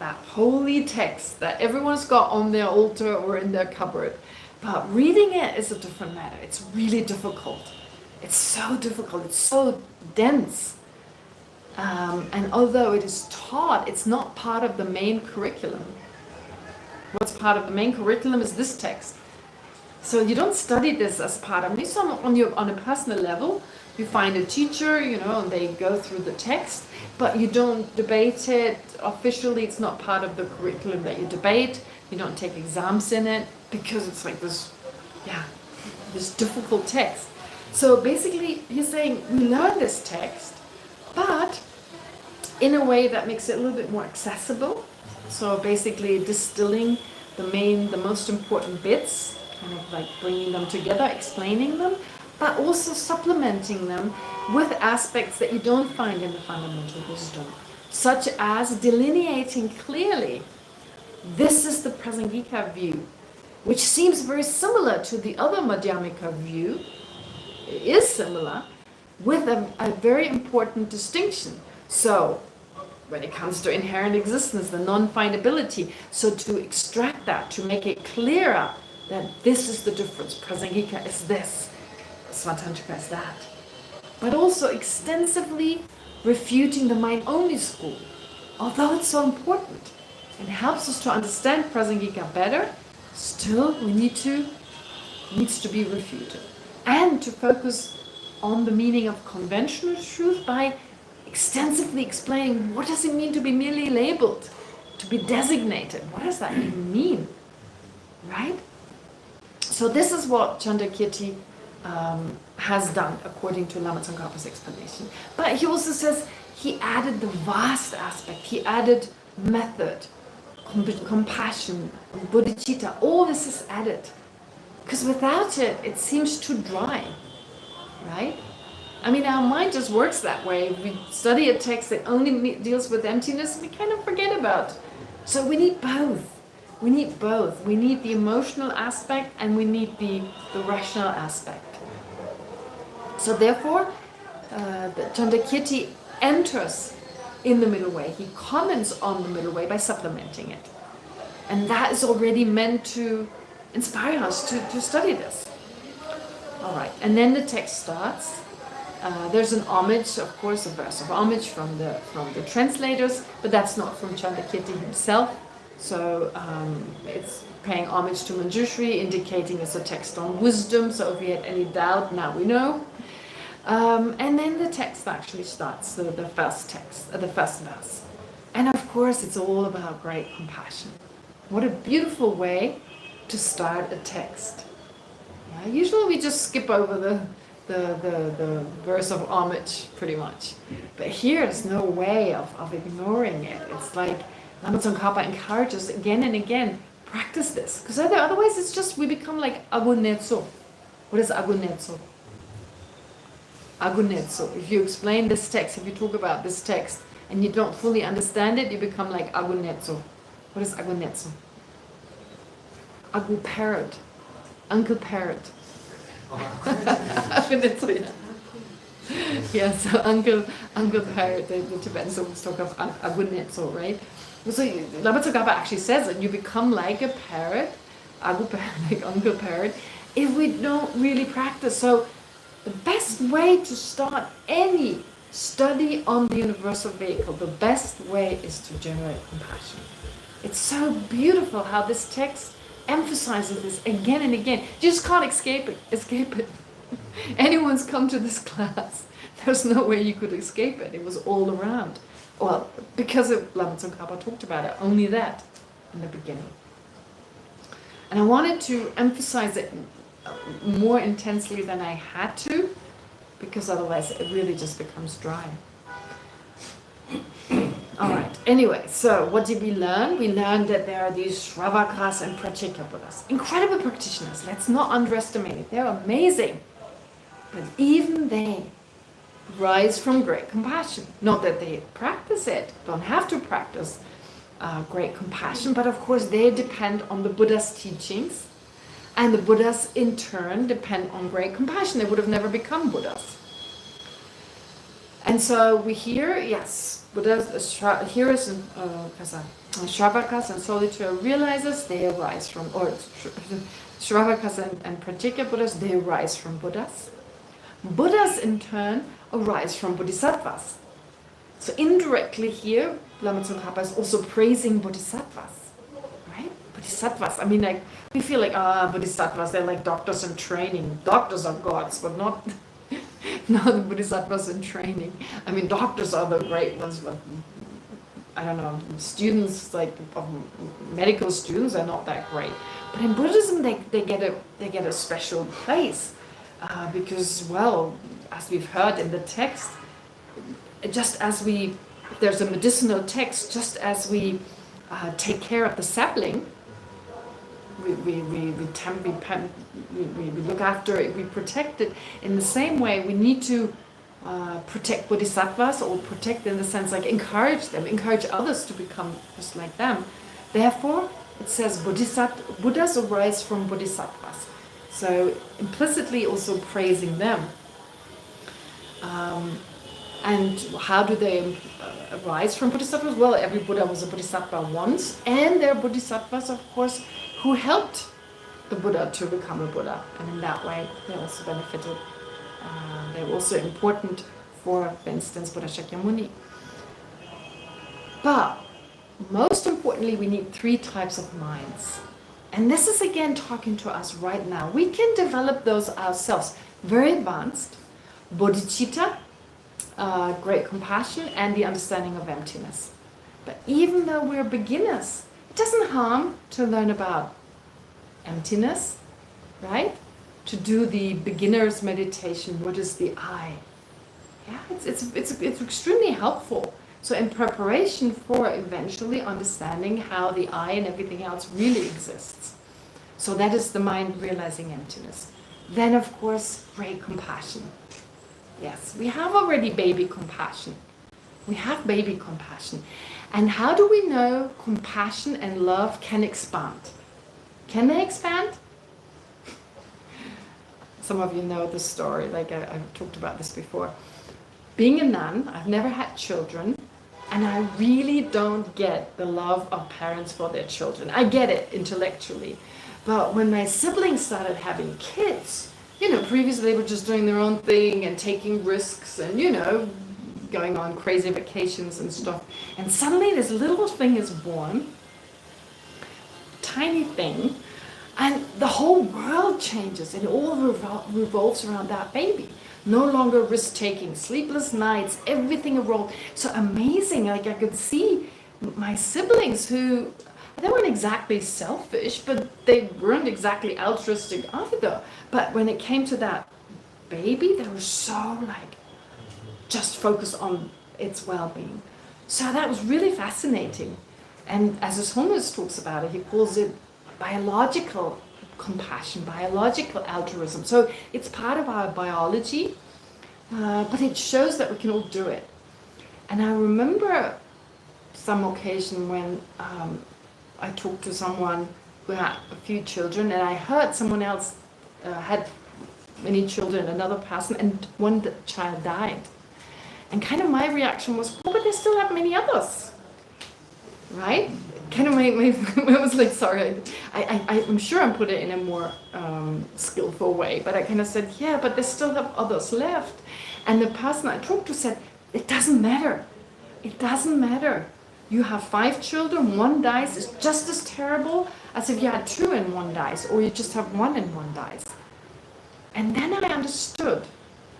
[SPEAKER 1] holy text that everyone's got on their altar or in their cupboard. But reading it is a different matter. It's really difficult. It's so difficult. It's so dense. And although it is taught, it's not part of the main curriculum. What's part of the main curriculum is this text. So you don't study this as part of it. On a personal level, you find a teacher, and they go through the text, but you don't debate it officially. It's not part of the curriculum that you debate. You don't take exams in it because it's like this difficult text. So basically, he's saying we learn this text, but in a way that makes it a little bit more accessible. So basically, distilling the most important bits, kind of like bringing them together, explaining them, but also supplementing them with aspects that you don't find in the fundamental wisdom, such as delineating clearly, this is the Prasangika view, which seems very similar to the other Madhyamika view. It is similar, with a very important distinction. So, when it comes to inherent existence, the non-findability, so to extract that, to make it clearer that this is the difference, Prasangika is this, Svatantrika is that. But also extensively refuting the mind-only school, although it's so important. It helps us to understand Prasangika better, still needs to be refuted. And to focus on the meaning of conventional truth by extensively explaining what does it mean to be merely labeled, to be designated. What does that even mean? Right? So this is what Chandrakirti has done according to Lama Tsongkhapa's explanation. But he also says he added the vast aspect. He added method, compassion, bodhicitta. All this is added. Because without it, it seems too dry. Right? I mean, our mind just works that way. If we study a text that only deals with emptiness, we kind of forget about. So we need both. We need both. We need the emotional aspect and we need the rational aspect. So therefore, the Chandakirti enters in the middle way. He comments on the middle way by supplementing it. And that is already meant to inspire us to study this. All right, and then the text starts. There's an homage, of course, a verse of homage from the translators, but that's not from Chandakirti himself. So it's paying homage to Manjushri, indicating it's a text on wisdom. So if we had any doubt, now we know. And then the text actually starts, the first text, the first verse. And of course, it's all about great compassion. What a beautiful way to start a text. Yeah, usually we just skip over the verse of homage, pretty much. But here, there's no way of ignoring it. It's like Lama Tsongkhapa encourages again and again, practice this. Because otherwise, it's just, we become like agunetso. What is agunetso? Agunetso. If you explain this text, if you talk about this text, and you don't fully understand it, you become like agunetso. What is agunetso? Agu parrot. Uncle parrot. Agunetso, yeah. Yeah, so Uncle Parrot, the Tibetans always talk of agunetso, right? So Lama Tsongkhapa actually says that you become like a parrot, Agu Parrot, like Uncle Parrot, if we don't really practice. So the best way to start any study on the universal vehicle, the best way is to generate compassion. It's so beautiful how this text emphasizes this again and again. You just can't escape it. Anyone's come to this class, there's no way you could escape it. It was all around. Well, because Lama Tsongkhapa talked about it, only that in the beginning. And I wanted to emphasize it more intensely than I had to, because otherwise it really just becomes dry. All right, anyway, so what did we learn? We learned that there are these Shravakas and Pratyeka Buddhas. Incredible practitioners, let's not underestimate it. They're amazing. But even they rise from great compassion. Not that they practice it, don't have to practice great compassion, but of course they depend on the Buddha's teachings, and the Buddhas in turn depend on great compassion. They would have never become Buddhas. And so we hear, yes, Buddhas, hearers and Shravakas and solitaire realizers, they arise from, or Shravakas and Pratyeka Buddhas, they arise from Buddhas. Buddhas in turn arise from Bodhisattvas. So indirectly here, Lama Tsongkhapa is also praising Bodhisattvas, right? Bodhisattvas, I mean, like, we feel like, Bodhisattvas, they're like doctors in training. Doctors are gods, but not the Bodhisattvas in training. I mean, doctors are the great ones, but I don't know, students, like medical students are not that great. But in Buddhism, they get a special place. Because, well, as we've heard in the text, just as there's a medicinal text, just as we take care of the sapling, we look after it, we protect it. In the same way, we need to protect bodhisattvas, or protect in the sense like encourage them, encourage others to become just like them. Therefore, it says Buddhas arise from bodhisattvas. So implicitly also praising them. And how do they arise from bodhisattvas? Well, every Buddha was a bodhisattva once, and there are bodhisattvas, of course, who helped the Buddha to become a Buddha, and in that way they also benefited. They're also important for instance, Buddha Shakyamuni. But most importantly, we need 3 types of minds. And this is again talking to us right now. We can develop those ourselves. Very advanced, bodhicitta, great compassion, and the understanding of emptiness. But even though we're beginners, it doesn't harm to learn about emptiness, right? To do the beginner's meditation, what is the I? Yeah, it's extremely helpful. So in preparation for eventually understanding how the I and everything else really exists. So that is the mind realizing emptiness. Then of course, great compassion. Yes, we have already baby compassion. We have baby compassion. And how do we know compassion and love can expand? Can they expand? Some of you know the story, like I've talked about this before. Being a nun, I've never had children, and I really don't get the love of parents for their children. I get it intellectually. But when my siblings started having kids, previously they were just doing their own thing and taking risks and, going on crazy vacations and stuff. And suddenly this little thing is born, tiny thing, and the whole world changes. It all revolves around that baby. No longer risk-taking, sleepless nights, everything evolved. So amazing, like I could see my siblings who, they weren't exactly selfish, but they weren't exactly altruistic either. But when it came to that baby, they were so just focused on its well-being. So that was really fascinating. And as As Homeless talks about it, he calls it biological compassion, biological altruism. So it's part of our biology, but it shows that we can all do it. And I remember some occasion when I talked to someone who had a few children, and I heard someone else had many children, another person, and one child died. And kind of my reaction was, oh, but they still have many others, right? Kind of I was like, sorry, I'm sure I'm put it in a more skillful way, but I kind of said, yeah, but they still have others left. And the person I talked to said, it doesn't matter. It doesn't matter. You have 5 children, 1 dies, is just as terrible as if you had 2 and 1 dies, or you just have 1 and 1 dies. And then I understood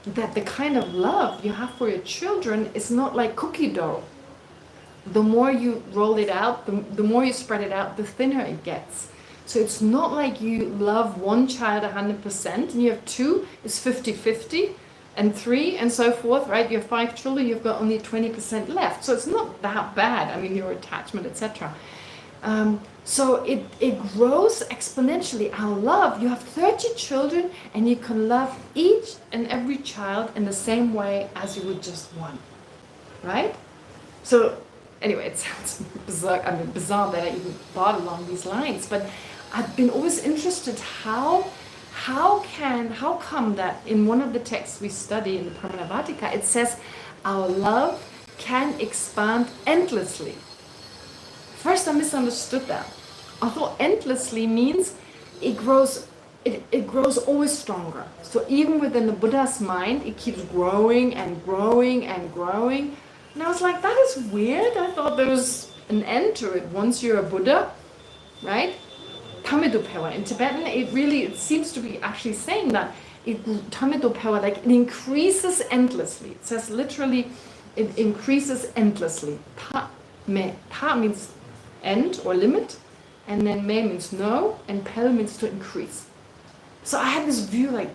[SPEAKER 1] that the kind of love you have for your children is not like cookie dough. The more you roll it out, the more you spread it out, the thinner it gets. So it's not like you love one child 100% and you have 2, it's 50-50, and 3 and so forth, right? You have 5 children, you've got only 20% left. So it's not that bad, I mean, your attachment, etc. So it grows exponentially. Our love, you have 30 children and you can love each and every child in the same way as you would just one, right? So anyway, it sounds bizarre that I even thought along these lines, but I've been always interested how come that in one of the texts we study in the Pramanavartika, it says our love can expand endlessly. First I misunderstood that. I thought endlessly means it grows always stronger. So even within the Buddha's mind, it keeps growing and growing and growing. And I was like, that is weird. I thought there was an end to it once you're a Buddha, right? Tamidopewa. In Tibetan, it seems to be actually saying that Tamidopewa, like it increases endlessly. It says literally, it increases endlessly. Ta means end or limit, and then me means no, and pel means to increase. So I had this view like,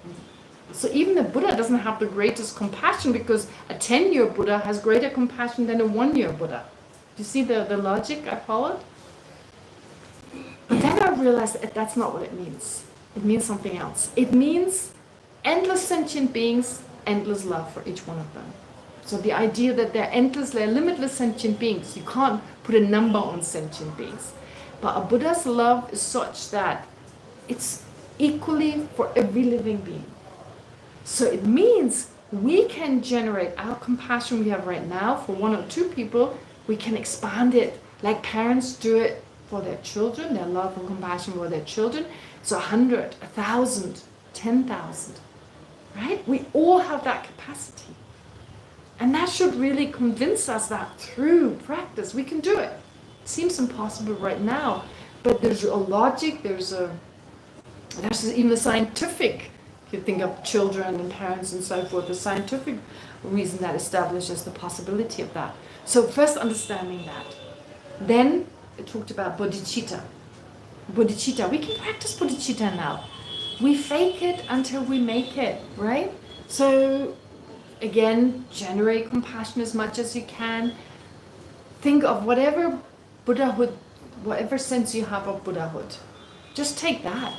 [SPEAKER 1] so even the Buddha doesn't have the greatest compassion because a 10-year Buddha has greater compassion than a 1-year Buddha. Do you see the logic I followed? But then I realized that that's not what it means. It means something else. It means endless sentient beings, endless love for each one of them. So the idea that they're limitless sentient beings. You can't put a number on sentient beings. But a Buddha's love is such that it's equally for every living being. So it means we can generate our compassion we have right now for 1 or 2 people, we can expand it like parents do it for their children, their love and compassion for their children. So 100, 1,000, 10,000, right? We all have that capacity. And that should really convince us that through practice we can do it. It seems impossible right now, but there's a logic, there's even a scientific, if you think of children and parents and so forth, the scientific reason that establishes the possibility of that. So first understanding that. Then it talked about bodhicitta. Bodhicitta, we can practice bodhicitta now. We fake it until we make it, right? So again, generate compassion as much as you can. Think of whatever Buddhahood, whatever sense you have of Buddhahood. Just take that.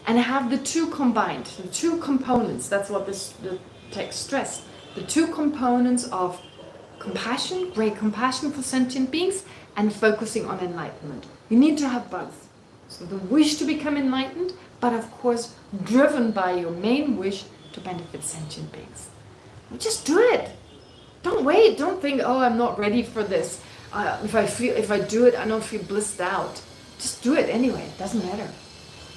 [SPEAKER 1] And have the 2 combined, the 2 components. That's what the text stressed. The 2 components of compassion, great compassion for sentient beings, and focusing on enlightenment. You need to have both. So the wish to become enlightened, but of course driven by your main wish to benefit sentient beings. Just do it. Don't wait. Don't think, oh, I'm not ready for this. If I do it, I don't feel blissed out. Just do it anyway. It doesn't matter.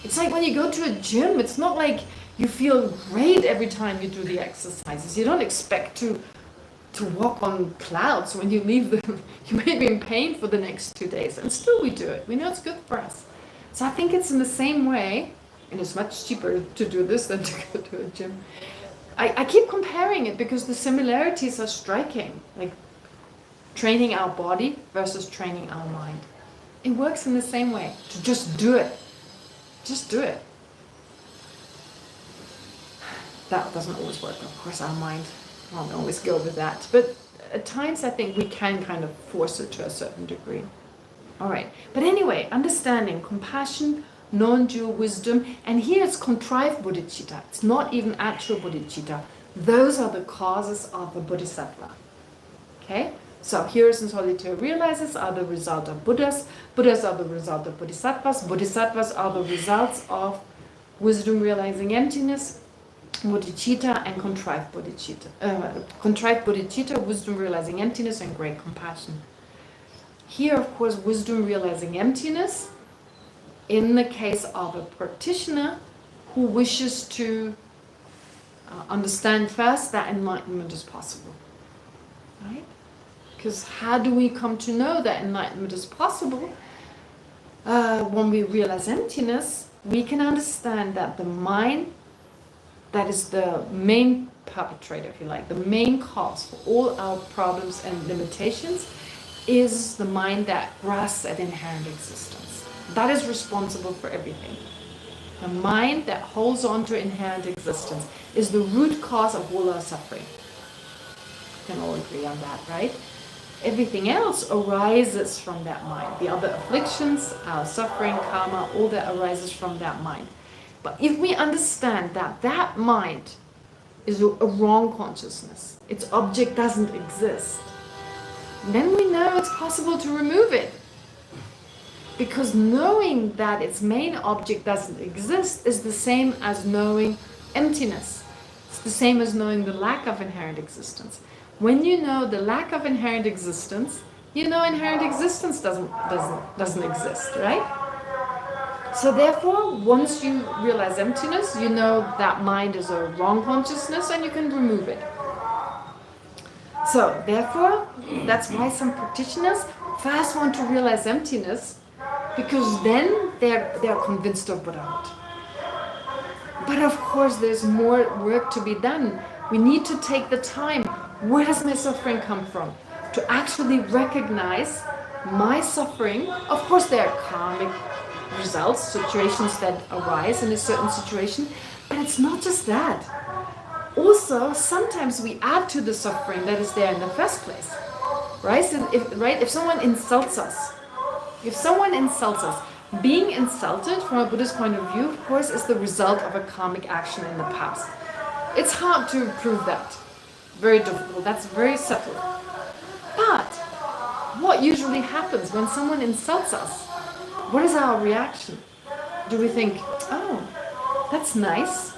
[SPEAKER 1] It's like when you go to a gym. It's not like you feel great every time you do the exercises. You don't expect to walk on clouds when you leave them. You may be in pain for the next 2 days, and still we do it. We know it's good for us. So I think it's in the same way, and it's much cheaper to do this than to go to a gym. I keep comparing it because the similarities are striking, like training our body versus training our mind. It works in the same way, to just do it. Just do it. That doesn't always work, of course. Our mind won't always go with that. But at times I think we can kind of force it to a certain degree. All right. But anyway, understanding, compassion, non-dual wisdom, and here it's contrived bodhicitta. It's not even actual bodhicitta. Those are the causes of the bodhisattva. Okay? So heroes and solitary realizers are the result of Buddhas. Buddhas are the result of bodhisattvas. Bodhisattvas are the results of wisdom realizing emptiness, bodhicitta, and contrived bodhicitta. Contrived bodhicitta, wisdom realizing emptiness, and great compassion. Here, of course, wisdom realizing emptiness, in the case of a practitioner who wishes to understand first that enlightenment is possible. Right? Because how do we come to know that enlightenment is possible? When we realize emptiness, we can understand that the mind, that is the main perpetrator, if you like, the main cause for all our problems and limitations, is the mind that grasps at inherent existence. That is responsible for everything. The mind that holds on to inherent existence is the root cause of all our suffering. We can all agree on that, right? Everything else arises from that mind. The other afflictions, our suffering, karma, all that arises from that mind. But if we understand that that mind is a wrong consciousness, its object doesn't exist, then we know it's possible to remove it. Because knowing that its main object doesn't exist is the same as knowing emptiness. It's the same as knowing the lack of inherent existence. When you know the lack of inherent existence, you know inherent existence doesn't exist, right? So therefore, once you realize emptiness, you know that mind is a wrong consciousness and you can remove it. So therefore, that's why some practitioners first want to realize emptiness, because then they're convinced of Buddhahood. But of course, there's more work to be done. We need to take the time. Where does my suffering come from? To actually recognize my suffering. Of course, there are karmic results, situations that arise in a certain situation, but it's not just that. Also, sometimes we add to the suffering that is there in the first place. Right? So if someone insults us, being insulted from a Buddhist point of view, of course, is the result of a karmic action in the past. It's hard to prove that. Very difficult. That's very subtle. But what usually happens when someone insults us? What is our reaction? Do we think, oh, that's nice.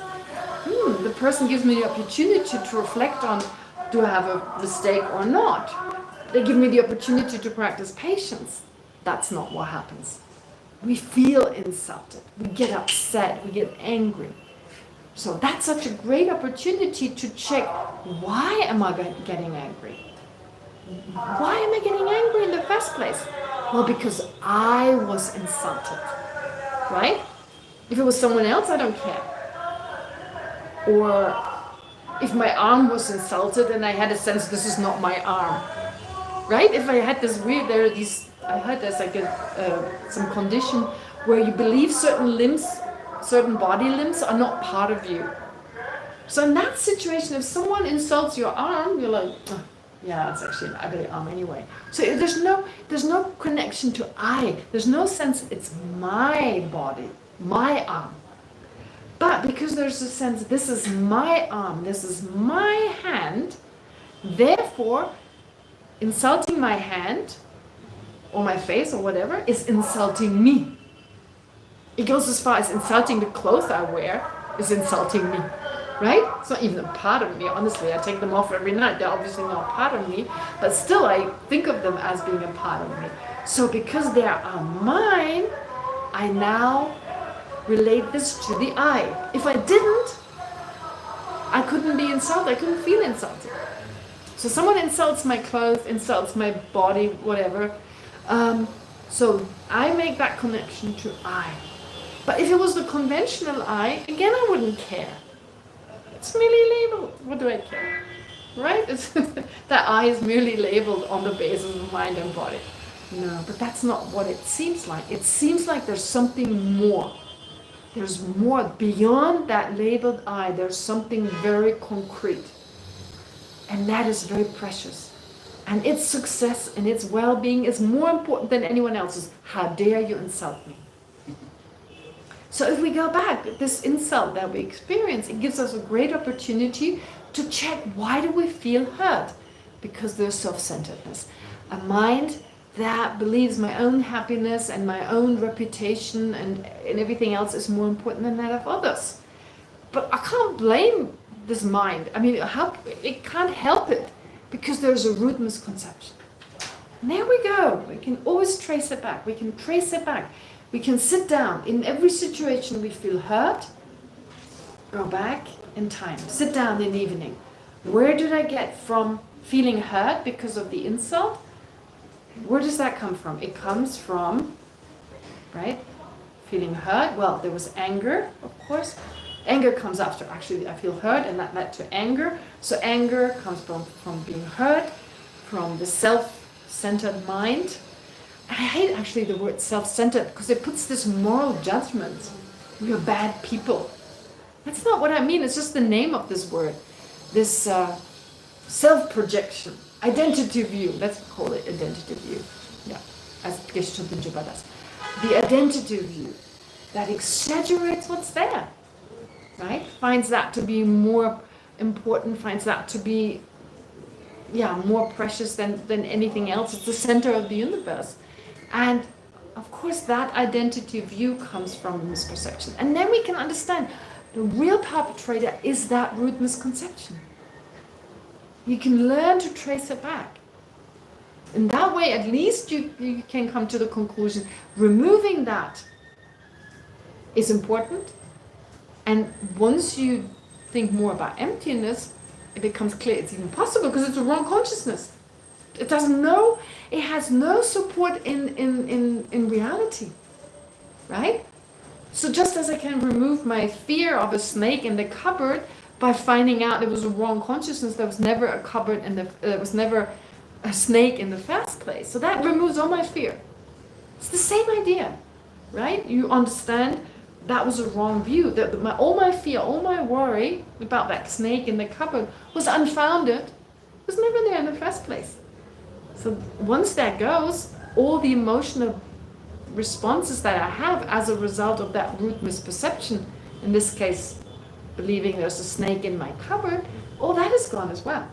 [SPEAKER 1] The person gives me the opportunity to reflect on, do I have a mistake or not? They give me the opportunity to practice patience. That's not what happens. We feel insulted. We get upset. We get angry. So that's such a great opportunity to check, why am I getting angry? Why am I getting angry in the first place? Well, because I was insulted, right? If it was someone else, I don't care. Or if my arm was insulted and I had a sense this is not my arm, right? If I had this weird, I heard there's like some condition where you believe certain body limbs are not part of you. So in that situation, if someone insults your arm, you're like, oh, yeah, it's actually an ugly arm anyway. So there's no connection to I. There's no sense it's my body, my arm. But because there's a sense this is my arm, this is my hand, therefore insulting my hand or my face or whatever is insulting me. It goes as far as insulting the clothes I wear is insulting me, right? It's not even a part of me, honestly. I take them off every night. They're obviously not part of me, but still I think of them as being a part of me. So because they are mine, I now relate this to the I. If I didn't, I couldn't be insulted. I couldn't feel insulted. So someone insults my clothes, insults my body, whatever. So I make that connection to I. But if it was the conventional I, again, I wouldn't care. It's merely labeled. What do I care? Right? That I is merely labeled on the basis of mind and body. No, but that's not what it seems like. It seems like there's something more. There's more beyond that labeled I. There's something very concrete. And that is very precious. And its success and its well-being is more important than anyone else's. How dare you insult me? So if we go back, this insult that we experience, it gives us a great opportunity to check, why do we feel hurt? Because there's self-centeredness. A mind that believes my own happiness and my own reputation and everything else is more important than that of others. But I can't blame this mind. I mean, it can't help it, because there's a root misconception. And there we go. We can always trace it back. We can trace it back. We can sit down. In every situation we feel hurt, go back in time. Sit down in the evening. Where did I get from feeling hurt because of the insult? Where does that come from? It comes from, right, feeling hurt. Well, there was anger, of course. Anger comes after, actually, I feel hurt, and that led to anger. So anger comes from being hurt, from the self-centered mind. I hate actually the word self-centered, because it puts this moral judgment. We're bad people. That's not what I mean. It's just the name of this word. This self-projection. Identity view. Let's call it identity view. Yeah, as Geshe-Toben-Jobba does. The identity view that exaggerates what's there. Right? Finds that to be more important, finds that to be more precious than anything else. It's the center of the universe. And of course that identity view comes from misperception. And then we can understand the real perpetrator is that root misconception. You can learn to trace it back. In that way, at least you can come to the conclusion, removing that is important. And once you think more about emptiness, it becomes clear it's even possible, because it's a wrong consciousness. It doesn't know, it has no support in reality, right? So just as I can remove my fear of a snake in the cupboard by finding out it was a wrong consciousness, there was never a cupboard and there was never a snake in the first place. So that removes all my fear. It's the same idea, right? You understand that was a wrong view. That all my fear, all my worry about that snake in the cupboard was unfounded. It was never there in the first place. So once that goes, all the emotional responses that I have as a result of that root misperception, in this case, believing there's a snake in my cupboard, all that is gone as well.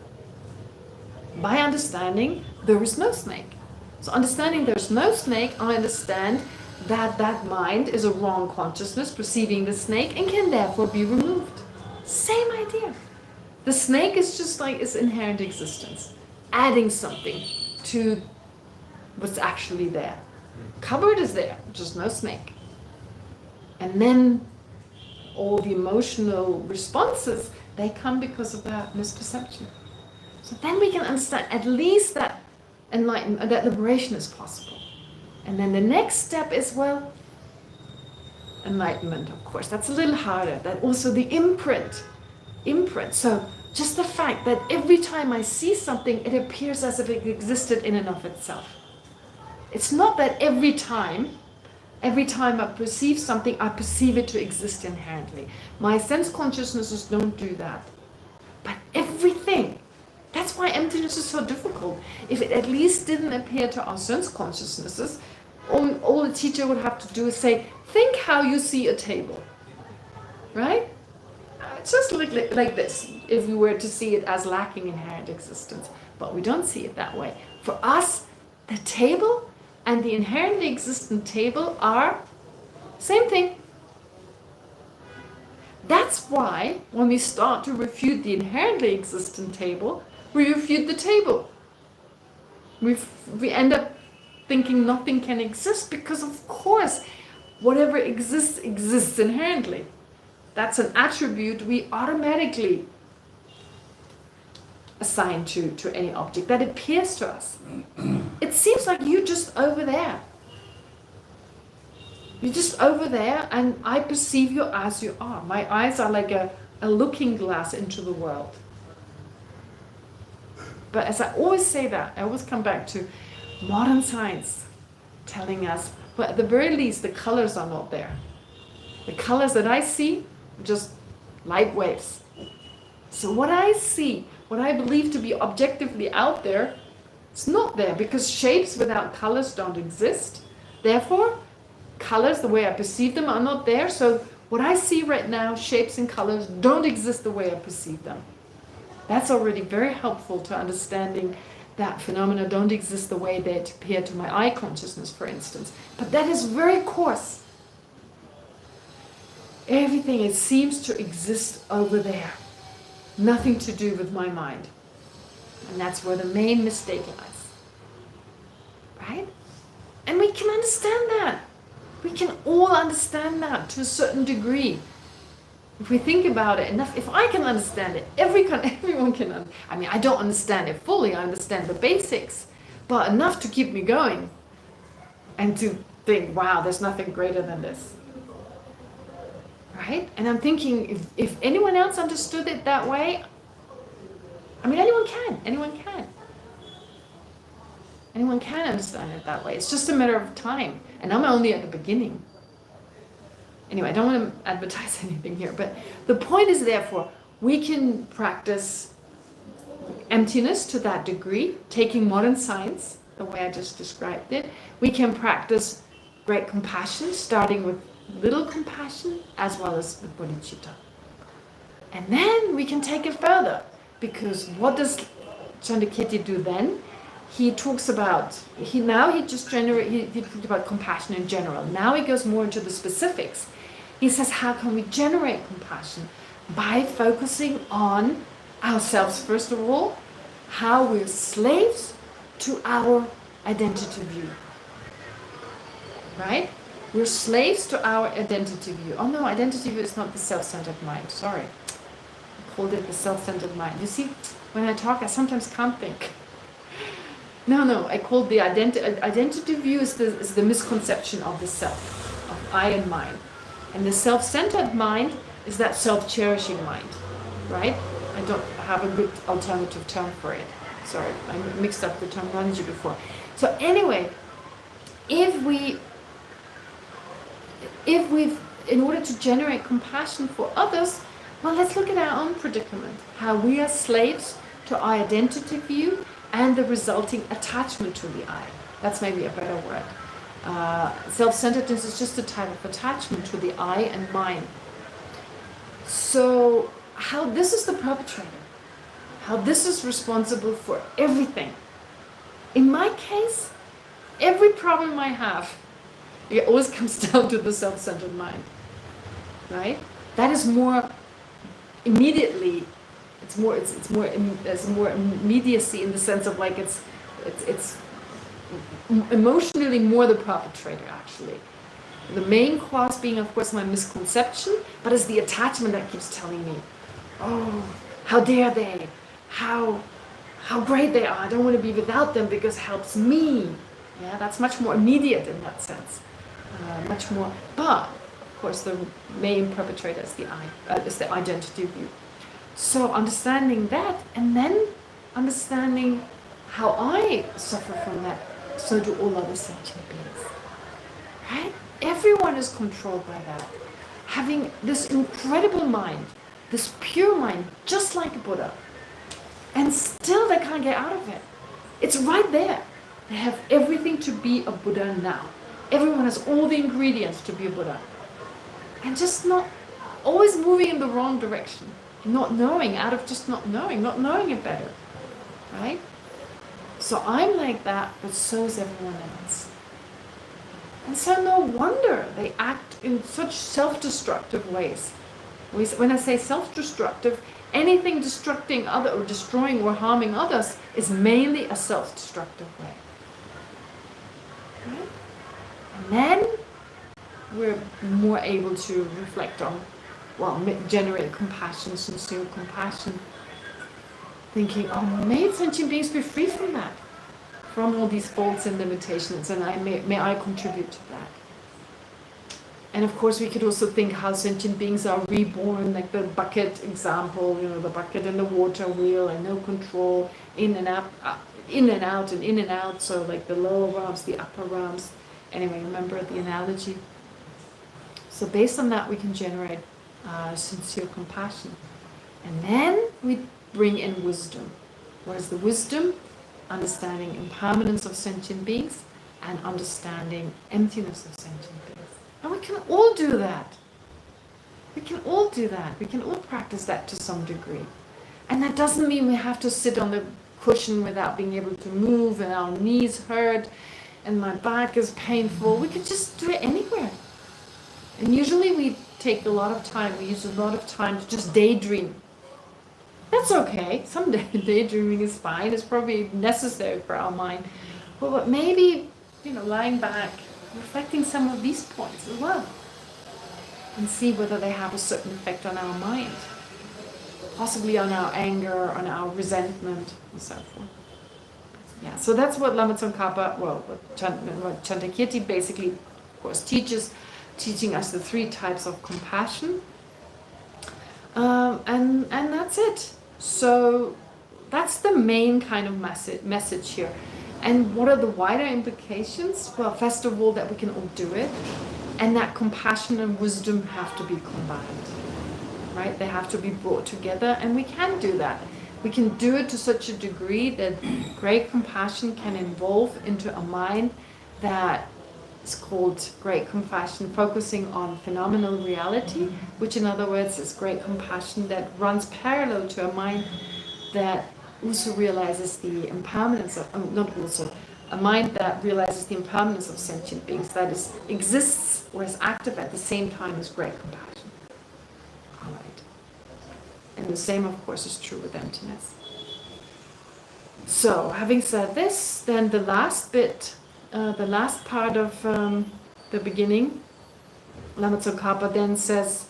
[SPEAKER 1] By understanding there is no snake. So understanding there's no snake, I understand that mind is a wrong consciousness perceiving the snake and can therefore be removed. Same idea. The snake is just like its inherent existence, adding something to what's actually there. Cupboard is there, just no snake. And then all the emotional responses, they come because of that misperception. So then we can understand at least that enlightenment, that liberation is possible. And then the next step is, well, enlightenment, of course. That's a little harder. That also the imprint. So just the fact that every time I see something, it appears as if it existed in and of itself. It's not that every time I perceive something, I perceive it to exist inherently. My sense consciousnesses don't do that. But everything, that's why emptiness is so difficult. If it at least didn't appear to our sense consciousnesses, all the teacher would have to do is say, think how you see a table. Right? It's just like this, if you were to see it as lacking inherent existence. but we don't see it that way. For us, the table and the inherently existent table are same thing. That's why when we start to refute the inherently existent table, we refute the table. We end up thinking nothing can exist because, of course, whatever exists, exists inherently. That's an attribute we automatically assign to any object that appears to us. It seems like you're just over there. You're just over there, and I perceive you as you are. My eyes are like a looking glass into the world. But as I always say that, I always come back to modern science telling us, well, at the very least, the colors are not there. The colors that I see are just light waves. So what I see, what I believe to be objectively out there, it's not there, because shapes without colors don't exist. Therefore, colors, the way I perceive them, are not there. So what I see right now, shapes and colors, don't exist the way I perceive them. That's already very helpful to understanding that phenomena don't exist the way they appear to my eye consciousness, for instance. But that is very coarse. Everything, it seems to exist over there. Nothing to do with my mind. And that's where the main mistake lies. Right? And we can understand that. We can all understand that to a certain degree. If we think about it enough, if I can understand it, everyone can. I mean, I don't understand it fully. I understand the basics, but enough to keep me going and to think, wow, there's nothing greater than this. Right? And I'm thinking, if anyone else understood it that way, I mean, anyone can. Anyone can understand it that way. It's just a matter of time. And I'm only at the beginning. Anyway, I don't want to advertise anything here, but the point is, therefore, we can practice emptiness to that degree, taking modern science, the way I just described it. We can practice great compassion, starting with little compassion, as well as the bodhicitta. And then we can take it further, because what does Chandrakirti do then? He talks about, he talked about compassion in general. Now he goes more into the specifics. He says, how can we generate compassion? By focusing on ourselves, first of all, how we're slaves to our identity view. Right? We're slaves to our identity view. Oh no, identity view is not the self-centered mind. Sorry. I called it the self-centered mind. You see, when I talk, I sometimes can't think. No, I called the identity view is the misconception of the self, of I and mine. And the self-centered mind is that self-cherishing mind, right? I don't have a good alternative term for it. Sorry, I mixed up the terminology before. So anyway, if we've, in order to generate compassion for others, well, let's look at our own predicament, how we are slaves to our identity view and the resulting attachment to the I. That's maybe a better word. Self-centeredness is just a type of attachment to the I and mine. So how this is the perpetrator, how this is responsible for everything. In my case, every problem I have, it always comes down to the self-centered mind, right? That is more immediately. There's more immediacy in the sense of like it's emotionally more the perpetrator actually. The main cause being, of course, my misconception, but it's the attachment that keeps telling me, oh, how dare they? How great they are. I don't want to be without them because it helps me. Yeah, that's much more immediate in that sense. Much more. But of course, the main perpetrator is the I, is the identity view. So understanding that, and then understanding how I suffer from that, so do all other sentient beings. Right? Everyone is controlled by that. Having this incredible mind, this pure mind, just like a Buddha, and still they can't get out of it. It's right there. They have everything to be a Buddha now. Everyone has all the ingredients to be a Buddha. And just not always moving in the wrong direction. Not knowing, out of just not knowing it better. Right? So I'm like that, but so is everyone else. And so no wonder they act in such self-destructive ways. When I say self-destructive, anything destructing other or destroying or harming others is mainly a self-destructive way. Right? And then we're more able to reflect on, well, generate compassion, sincere compassion, thinking, oh, may sentient beings be free from that, from all these faults and limitations, and may I contribute to that. And of course we could also think how sentient beings are reborn, like the bucket example, the bucket and the water wheel, and no control, in and out, in and out and in and out, so like the lower realms, the upper realms. Anyway, remember the analogy? So based on that we can generate sincere compassion. And then we bring in wisdom. What is the wisdom? Understanding impermanence of sentient beings and understanding emptiness of sentient beings. And we can all do that. We can all do that. We can all practice that to some degree. And that doesn't mean we have to sit on the cushion without being able to move, and our knees hurt and my back is painful. We could just do it anywhere. And usually we take a lot of time, we use a lot of time to just daydream. That's okay. Some daydreaming is fine. It's probably necessary for our mind. But maybe, lying back, reflecting some of these points as well, and see whether they have a certain effect on our mind, possibly on our anger, on our resentment, and so forth. Yeah, so that's what Lama Tsongkhapa, what Chandrakirti basically, of course, teaching us the 3 types of compassion, and that's it. So that's the main kind of message here. And what are the wider implications? Well, first of all, that we can all do it, and that compassion and wisdom have to be combined, right? They have to be brought together, and we can do that. We can do it to such a degree that great compassion can evolve into a mind that is called great compassion, focusing on phenomenal reality, which in other words is great compassion that runs parallel to a mind that also realizes the impermanence of, a mind that realizes the impermanence of sentient beings, that exists or is active at the same time as great compassion. All right. And the same, of course, is true with emptiness. So, having said this, then the last bit, the last part of the beginning, Lama Tsongkhapa then says,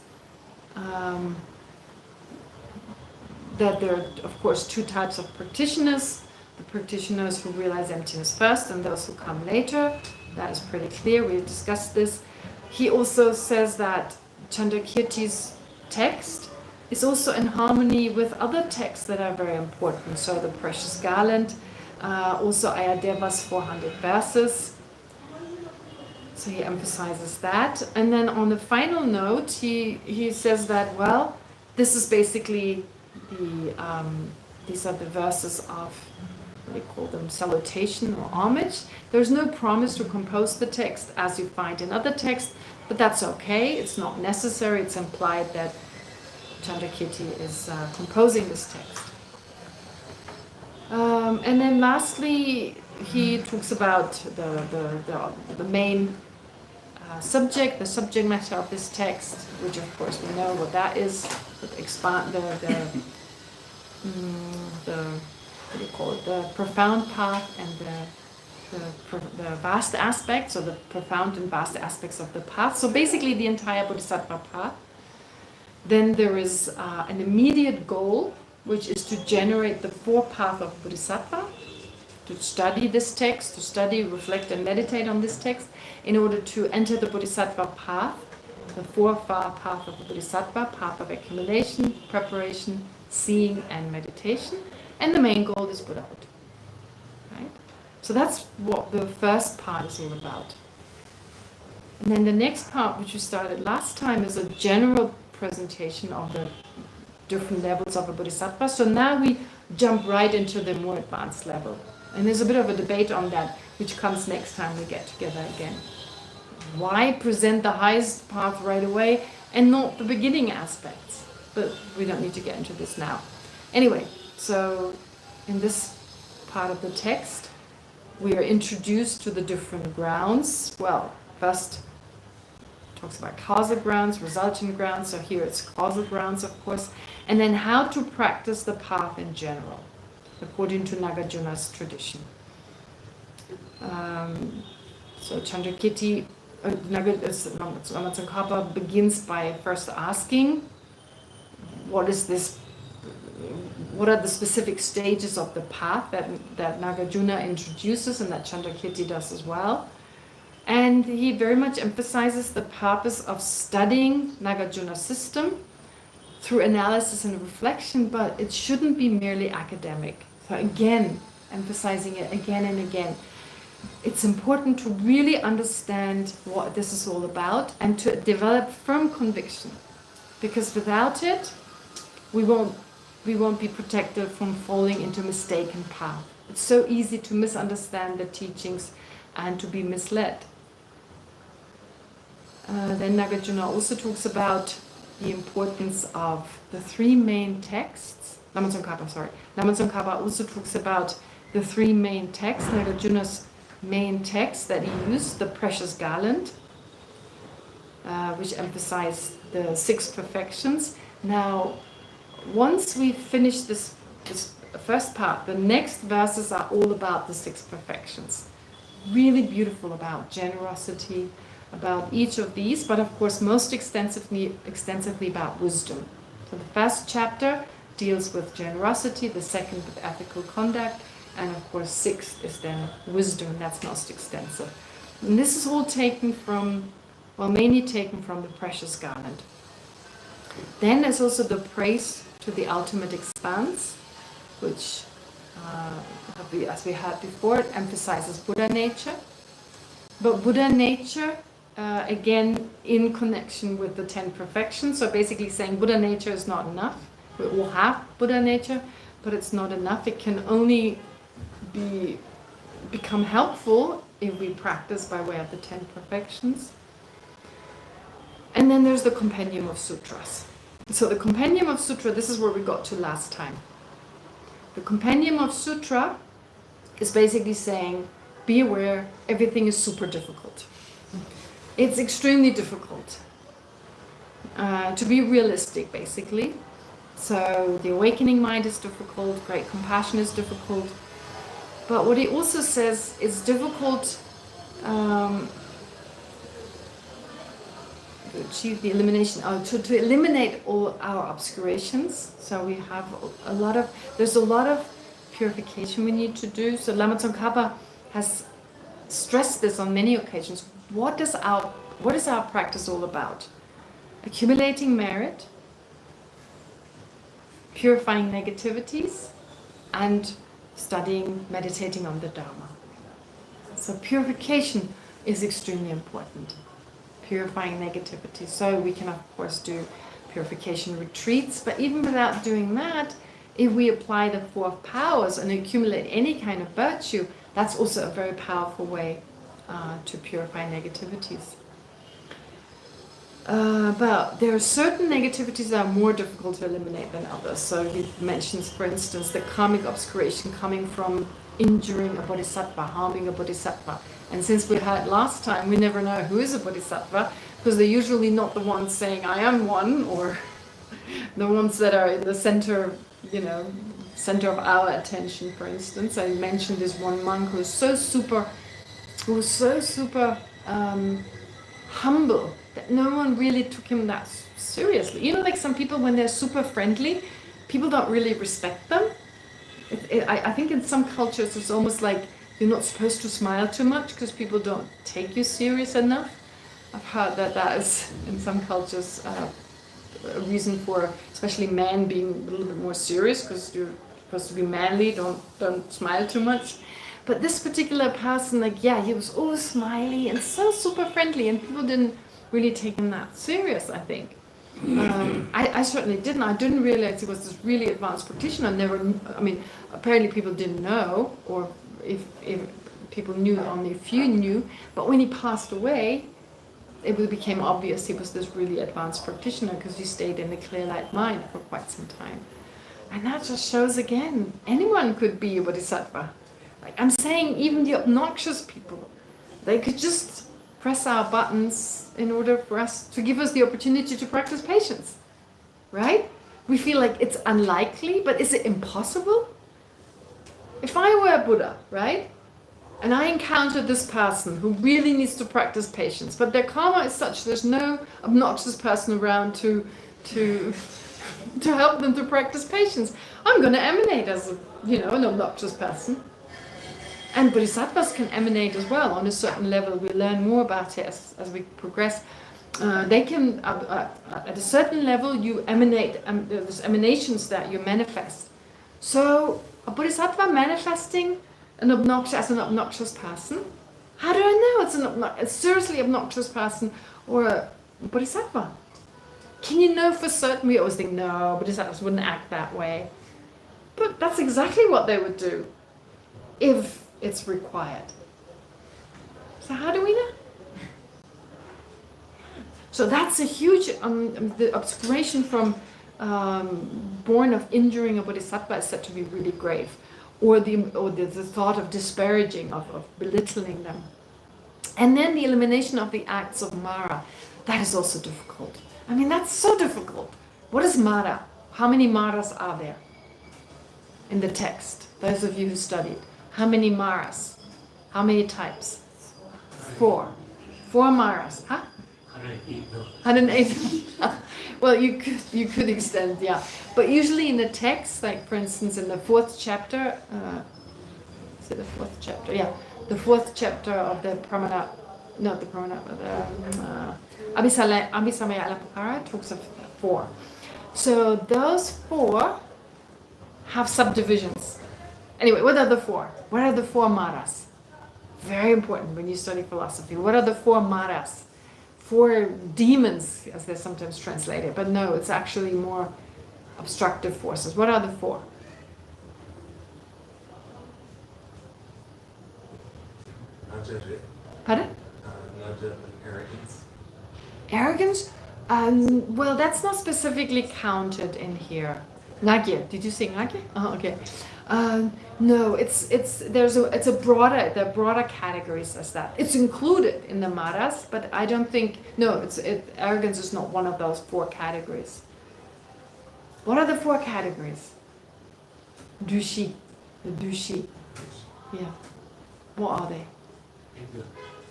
[SPEAKER 1] that there are, of course, 2 types of practitioners. The practitioners who realize emptiness first and those who come later. That is pretty clear. We've discussed this. He also says that Chandrakirti's text is also in harmony with other texts that are very important. So the Precious Garland, also Ayadeva's 400 verses. So he emphasizes that. And then on the final note, he says that, well, this is basically these are the verses of, what do you call them, salutation or homage. There's no promise to compose the text as you find in other texts, but that's okay. It's not necessary. It's implied that Chandrakirti is composing this text. And then lastly, he talks about the main subject, the subject matter of this text, which of course we know what that is. Expand the what do you call it? The profound path and the vast aspects, or the profound and vast aspects of the path. So basically, the entire Bodhisattva path. Then there is an immediate goal, which is to generate the 4 path of Bodhisattva, to study this text, to study, reflect, and meditate on this text, in order to enter the Bodhisattva path, the 4 path of the Bodhisattva, path of accumulation, preparation, seeing, and meditation. And the main goal is Buddhahood. Right? So that's what the first part is all about. And then the next part, which we started last time, is a general presentation of the different levels of a Bodhisattva. So now we jump right into the more advanced level. And there's a bit of a debate on that, which comes next time we get together again. Why present the highest path right away and not the beginning aspects? But we don't need to get into this now. Anyway, so in this part of the text, we are introduced to the different grounds. Well, first talks about causal grounds, resultant grounds, so here it's causal grounds, of course, and then how to practice the path in general, according to Nagarjuna's tradition. So Chandrakirti, Lama Tsongkhapa begins by first asking, what are the specific stages of the path that Nagarjuna introduces and that Chandrakirti does as well. And he very much emphasizes the purpose of studying Nagarjuna's system through analysis and reflection, but it shouldn't be merely academic. So again, emphasizing it again and again. It's important to really understand what this is all about and to develop firm conviction, because without it, we won't be protected from falling into mistaken path. It's so easy to misunderstand the teachings and to be misled. Then Nagarjuna also talks about the importance of the three main texts. Lama Tsongkhapa also talks about the three main texts, Nagarjuna's main text that he used, the precious garland, which emphasized the 6 perfections. Now, once we finish this first part, the next verses are all about the 6 perfections. Really beautiful, about generosity, about each of these, but of course most extensively about wisdom. So the first chapter deals with generosity, the second with ethical conduct, and of course 6th is then wisdom. That's most extensive. And this is all taken from, well, mainly taken from the precious garland. Then there's also the praise to the ultimate expanse, which, as we had before, it emphasizes Buddha nature. But Buddha nature, again, in connection with the 10 perfections, so basically saying Buddha nature is not enough. We all have Buddha nature, but it's not enough. It can only become helpful if we practice by way of the 10 perfections. And then there's the Compendium of Sutras. So the Compendium of Sutra, this is where we got to last time. The Compendium of Sutra is basically saying, be aware, everything is super difficult. It's extremely difficult to be realistic, basically. So the awakening mind is difficult, great compassion is difficult. But what he also says, it's difficult to achieve the elimination, to eliminate all our obscurations. So we have there's a lot of purification we need to do. So Lama Tsongkhapa has stressed this on many occasions. What is our practice all about? Accumulating merit, purifying negativities, and studying, meditating on the Dharma. So purification is extremely important. Purifying negativity. So we can of course do purification retreats, but even without doing that, if we apply the 4 powers and accumulate any kind of virtue, that's also a very powerful way to purify negativities. But there are certain negativities that are more difficult to eliminate than others. So he mentions, for instance, the karmic obscuration coming from injuring a bodhisattva, harming a bodhisattva. And since we had last time, we never know who is a bodhisattva, because they're usually not the ones saying, I am one, or the ones that are in the center, center of our attention, for instance. I mentioned this one monk who was so super humble that no one really took him that seriously. Like some people, when they're super friendly, people don't really respect them. I think in some cultures it's almost like you're not supposed to smile too much because people don't take you serious enough. I've heard that is in some cultures a reason for especially men being a little bit more serious, because you're supposed to be manly, don't smile too much. But this particular person, he was always smiley and so super friendly, and people didn't really take him that serious, I think. I certainly didn't. I didn't realize he was this really advanced practitioner. Apparently people didn't know, or if people knew, only a few knew. But when he passed away, it became obvious he was this really advanced practitioner, because he stayed in the clear light mind for quite some time. And that just shows again, anyone could be a bodhisattva. Like I'm saying, even the obnoxious people, they could just press our buttons in order for us to give us the opportunity to practice patience, right? We feel like it's unlikely, but is it impossible? If I were a Buddha, right? And I encountered this person who really needs to practice patience, but their karma is such there's no obnoxious person around to help them to practice patience. I'm going to emanate as an obnoxious person. And bodhisattvas can emanate as well on a certain level. We learn more about it as we progress. They can, at a certain level, you emanate, there's emanations that you manifest. So a bodhisattva manifesting an obnoxious person, how do I know it's a seriously obnoxious person or a bodhisattva? Can you know for certain? We always think, no, bodhisattvas wouldn't act that way. But that's exactly what they would do if it's required. So how do we know? So that's a huge, the obscuration from born of injuring a bodhisattva is said to be really grave. Or the thought of disparaging, of belittling them. And then the elimination of the acts of Mara. That is also difficult. I mean, that's so difficult. What is Mara? How many Maras are there in the text? Those of you who studied. How many Maras? How many types? 4. 4 Maras. Huh? 108. Well, you could extend, yeah. But usually in the text, like for instance in the 4th chapter, is it the 4th chapter? Yeah, the 4th chapter of the Pramana, not the Pramana, but the Abhisamaya Alapakara talks of 4. So those 4 have subdivisions. Anyway, what are the 4? What are the 4 Maras? Very important when you study philosophy. What are the 4 Maras? 4 demons, as they're sometimes translated, but no, it's actually more obstructive forces. What are the 4? Pardon?
[SPEAKER 4] Arrogance.
[SPEAKER 1] Arrogance? Well, that's not specifically counted in here. Nagya, did you say Nagya? Oh, okay. No, it's a broader, there are broader categories as that. It's included in the Maras, but I don't think, no, arrogance is not one of those 4 categories. What are the 4 categories? Dushi, the Dushi. Yeah. What are they?
[SPEAKER 4] Anger.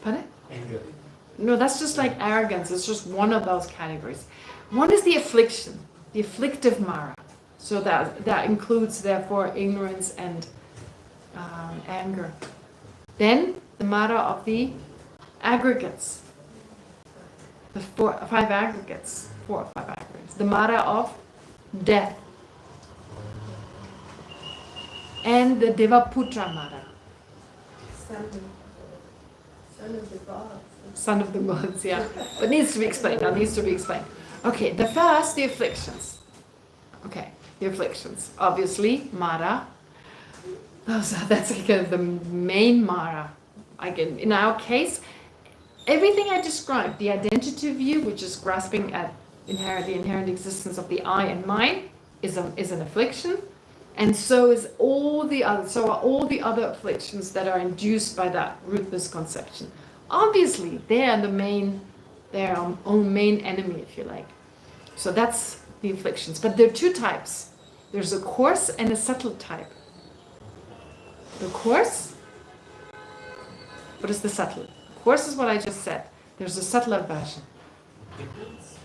[SPEAKER 1] Pardon?
[SPEAKER 4] Anger.
[SPEAKER 1] No, that's just like arrogance. It's just one of those categories. One is the affliction, the afflictive Mara. So that includes, therefore, ignorance and anger. Then, the Mara of the aggregates. The 5 aggregates. 4 or 5 aggregates. The Mara of death. And the Devaputra Mara.
[SPEAKER 5] Son of the gods.
[SPEAKER 1] Son of the gods, yeah. But needs to be explained. That needs to be explained. Okay, the first, the afflictions. Okay. The afflictions. Obviously, Mara. That's kind of the main Mara. Again, in our case, everything I described, the identity view, which is grasping at the inherent existence of the I and mine, is an affliction. And so are all the other afflictions that are induced by that root misconception. Obviously, they are our own main enemy, if you like. So that's the afflictions. But there are 2 types. There's a coarse and a subtle type. The coarse, what is the subtle? Coarse is what I just said. There's a subtler version.
[SPEAKER 4] Imprints?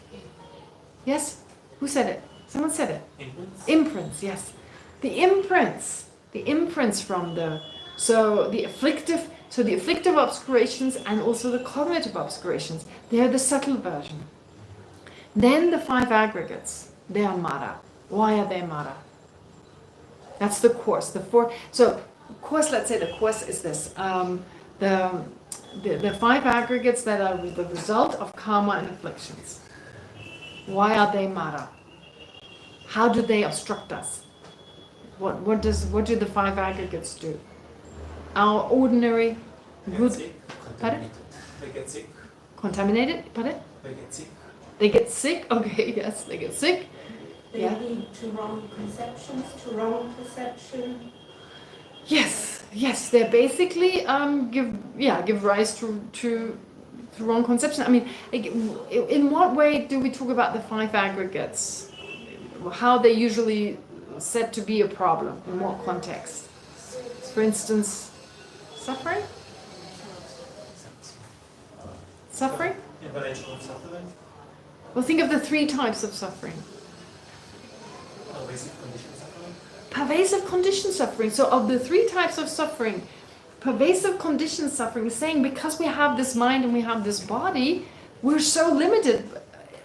[SPEAKER 1] Yes? Who said it? Someone said it.
[SPEAKER 4] Imprints?
[SPEAKER 1] Imprints, yes. The imprints from the afflictive obscurations and also the cognitive obscurations. They are the subtle version. Then the 5 aggregates, they are Mara. Why are they Mara? That's the course. The 4. So, course. Let's say the course is this: the 5 aggregates that are the result of karma and afflictions. Why are they Mara? How do they obstruct us? What do the 5 aggregates do? Our ordinary good. Pardon?
[SPEAKER 4] They get sick.
[SPEAKER 1] Contaminated. Pardon?
[SPEAKER 4] They get sick.
[SPEAKER 1] They get sick. Okay, yes, they get sick.
[SPEAKER 5] They lead to wrong conceptions, to wrong perception.
[SPEAKER 1] Yes, Yes, they basically give rise to wrong conception. I mean, like, in what way do we talk about the 5 aggregates? How they usually said to be a problem? In what context? For instance, suffering. Suffering.
[SPEAKER 4] Average of suffering.
[SPEAKER 1] Well, think of the 3 types of suffering.
[SPEAKER 4] Basic condition suffering.
[SPEAKER 1] Pervasive condition suffering. So of the 3 types of suffering, pervasive condition suffering is saying because we have this mind and we have this body, we're so limited.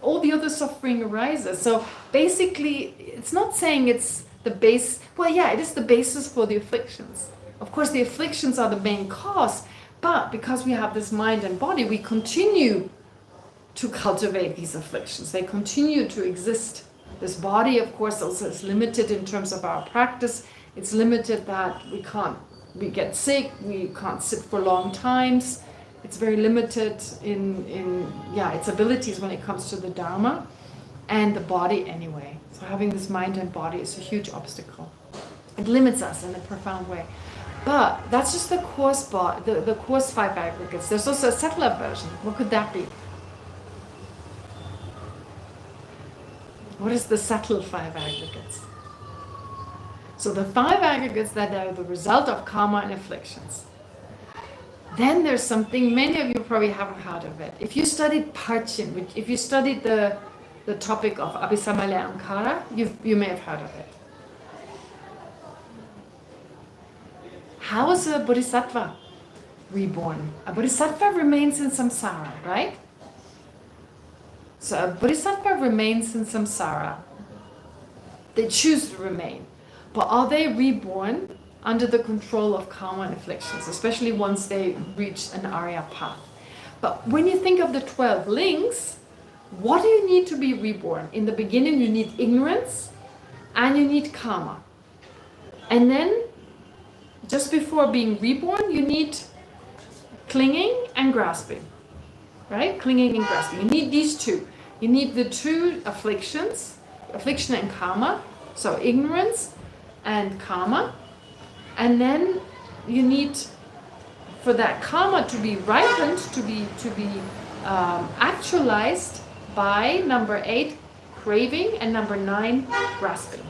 [SPEAKER 1] All the other suffering arises. So basically, it's not saying it's the base. Well, yeah, it is the basis for the afflictions. Of course, the afflictions are the main cause, but because we have this mind and body, we continue to cultivate these afflictions. They continue to exist. This body, of course, also is limited in terms of our practice. It's limited that we get sick, we can't sit for long times. It's very limited in its abilities when it comes to the Dharma and the body anyway. So having this mind and body is a huge obstacle. It limits us in a profound way. But that's just the coarse the coarse 5 aggregates. There's also a subtler version. What could that be? What is the subtle 5 aggregates? So the 5 aggregates that are the result of karma and afflictions. Then there's something, many of you probably haven't heard of it. If you studied Parchin, if you studied the topic of Abhisamaya Ankara, you may have heard of it. How is a bodhisattva reborn? A bodhisattva remains in samsara, right? So a bodhisattva remains in samsara. They choose to remain. But are they reborn under the control of karma and afflictions, especially once they reach an Arya path? But when you think of the 12 links, what do you need to be reborn? In the beginning, you need ignorance and you need karma. And then, just before being reborn, you need clinging and grasping. Right? Clinging and grasping. You need these 2. You need the 2 afflictions, affliction and karma, so ignorance and karma. And then you need, for that karma to be ripened, to be actualized by number 8, craving, and number 9, grasping.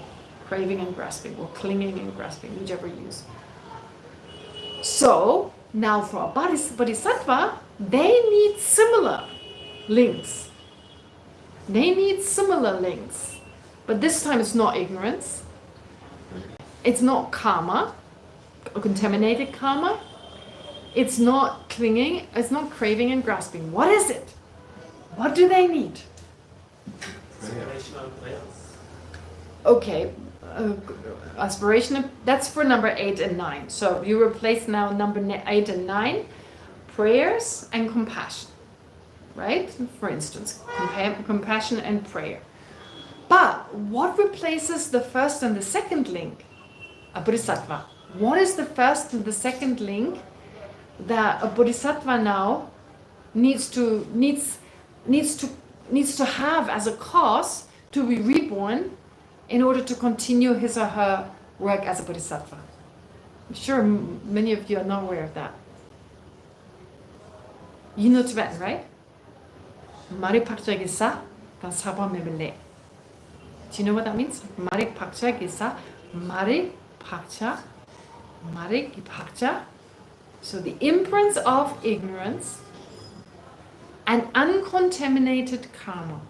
[SPEAKER 1] Craving and grasping, or clinging and grasping, whichever you use. So, now for a bodhisattva, they need similar links. They need similar links. But this time it's not ignorance. It's not karma, or contaminated karma. It's not clinging. It's not craving and grasping. What is it? What do they need?
[SPEAKER 4] Aspirational prayers.
[SPEAKER 1] Okay, aspirational, that's for number 8 and 9. So you replace now number 8 and 9, prayers and compassion, right? For instance, compassion and prayer. But what replaces the first and the second link? A bodhisattva. What is the first and the second link that a bodhisattva now needs to have as a cause to be reborn in order to continue his or her work as a bodhisattva? I'm sure many of you are not aware of that. You know Tibetan, right? Maripakcha Gisa Tansapa Mebele. Do you know what that means? Maripakcha Gisa, Maripakcha. So the imprints of ignorance and uncontaminated karma.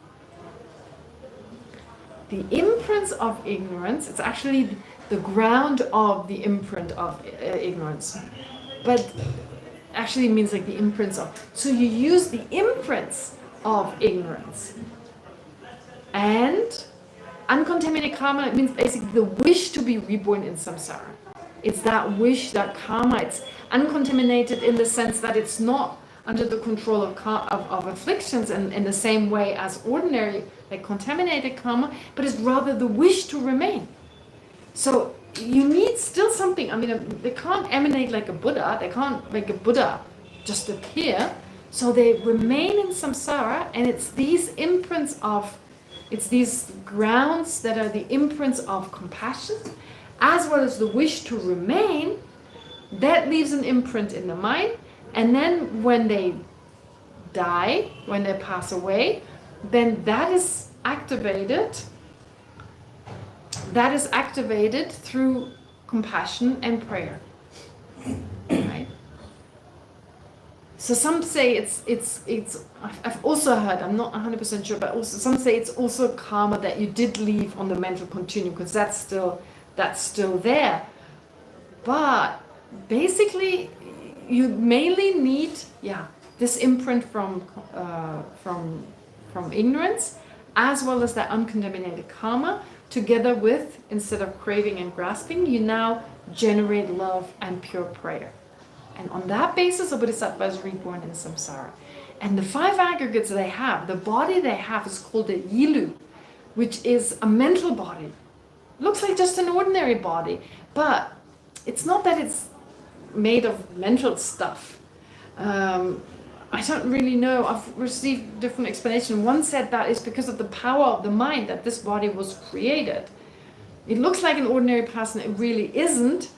[SPEAKER 1] The imprints of ignorance, it's actually the ground of the imprint of ignorance. But actually means like the imprints of. So you use the imprints of ignorance. And uncontaminated karma, it means basically the wish to be reborn in samsara. It's that wish, that karma. It's uncontaminated in the sense that it's not under the control of afflictions in the same way as ordinary, like contaminated karma, but it's rather the wish to remain. So you need still something. I mean, they can't emanate like a Buddha. They can't make a Buddha just appear. So they remain in samsara, and it's these imprints of, it's these grounds that are the imprints of compassion, as well as the wish to remain, That leaves an imprint in the mind, and then when they die, when they pass away, then that is activated. That is activated through compassion and prayer. Right? So some say it's. I've also heard, I'm not 100% sure, but also some say it's also karma that you did leave on the mental continuum, because that's still there. But basically, you mainly need this imprint from ignorance, as well as that uncontaminated karma, together with, instead of craving and grasping, you now generate love and pure prayer. And on that basis, a bodhisattva is reborn in samsara. And the 5 aggregates they have, the body they have is called a yilu, which is a mental body. Looks like just an ordinary body, but it's not that it's made of mental stuff. I don't really know. I've received different explanations. One said that it's because of the power of the mind that this body was created. It looks like an ordinary person. It really isn't.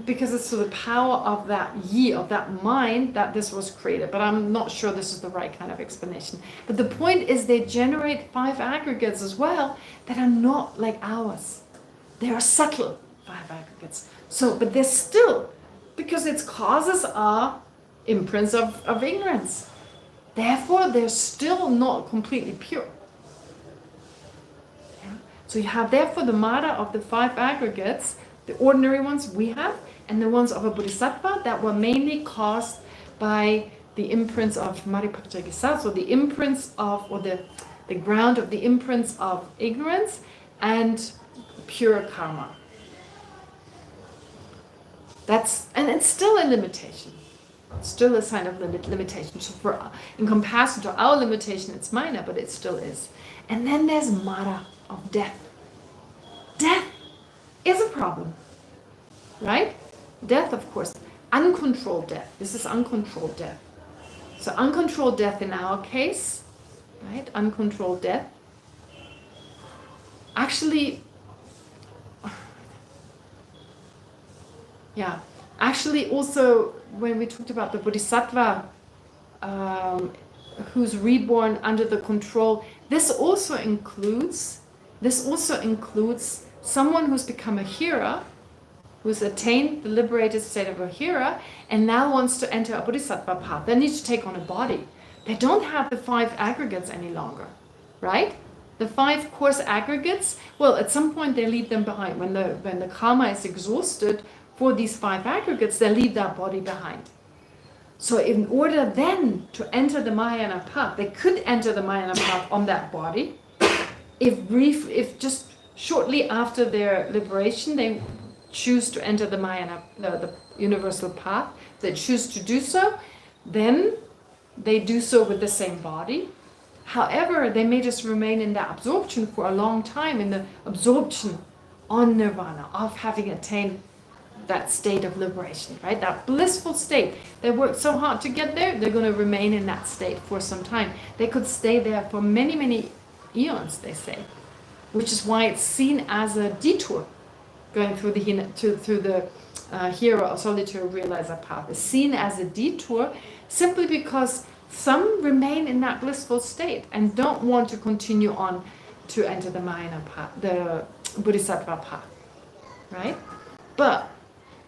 [SPEAKER 1] Because it's the power of that yi, of that mind, that this was created. But I'm not sure this is the right kind of explanation. But the point is they generate 5 aggregates as well that are not like ours. They are subtle 5 aggregates. So, but they're still, because its causes are imprints of ignorance. Therefore, they're still not completely pure. Yeah? So you have therefore the mara of the 5 aggregates, the ordinary ones we have, and the ones of a bodhisattva that were mainly caused by the imprints of maripakchagisa, so the imprints of, or the ground of the imprints of ignorance and pure karma. And it's still a limitation. It's still a sign of limitation. So in comparison to our limitation, it's minor, but it still is. And then there's mara of death. Death is a problem, right? Death, of course, uncontrolled death. This is uncontrolled death. So uncontrolled death in our case, right? Uncontrolled death. Actually, also when we talked about the bodhisattva who's reborn under the control, this also includes someone who's become a hera, who's attained the liberated state of a hera, and now wants to enter a bodhisattva path. They need to take on a body. They don't have the 5 aggregates any longer, right? The 5 coarse aggregates, well, at some point they leave them behind. When the karma is exhausted for these 5 aggregates, they leave that body behind. So in order then to enter the Mahayana path, they could enter the Mahayana path on that body. If just shortly after their liberation, they choose to enter the Mahayana, the universal path, they choose to do so, then they do so with the same body. However, they may just remain in that absorption for a long time, in the absorption on nirvana, of having attained that state of liberation, right? That blissful state. They worked so hard to get there, they're going to remain in that state for some time. They could stay there for many, many eons, they say, which is why it's seen as a detour going through the hero or solitary realizer path. It's seen as a detour simply because some remain in that blissful state and don't want to continue on to enter the Mahayana path, the Bodhisattva path, right? But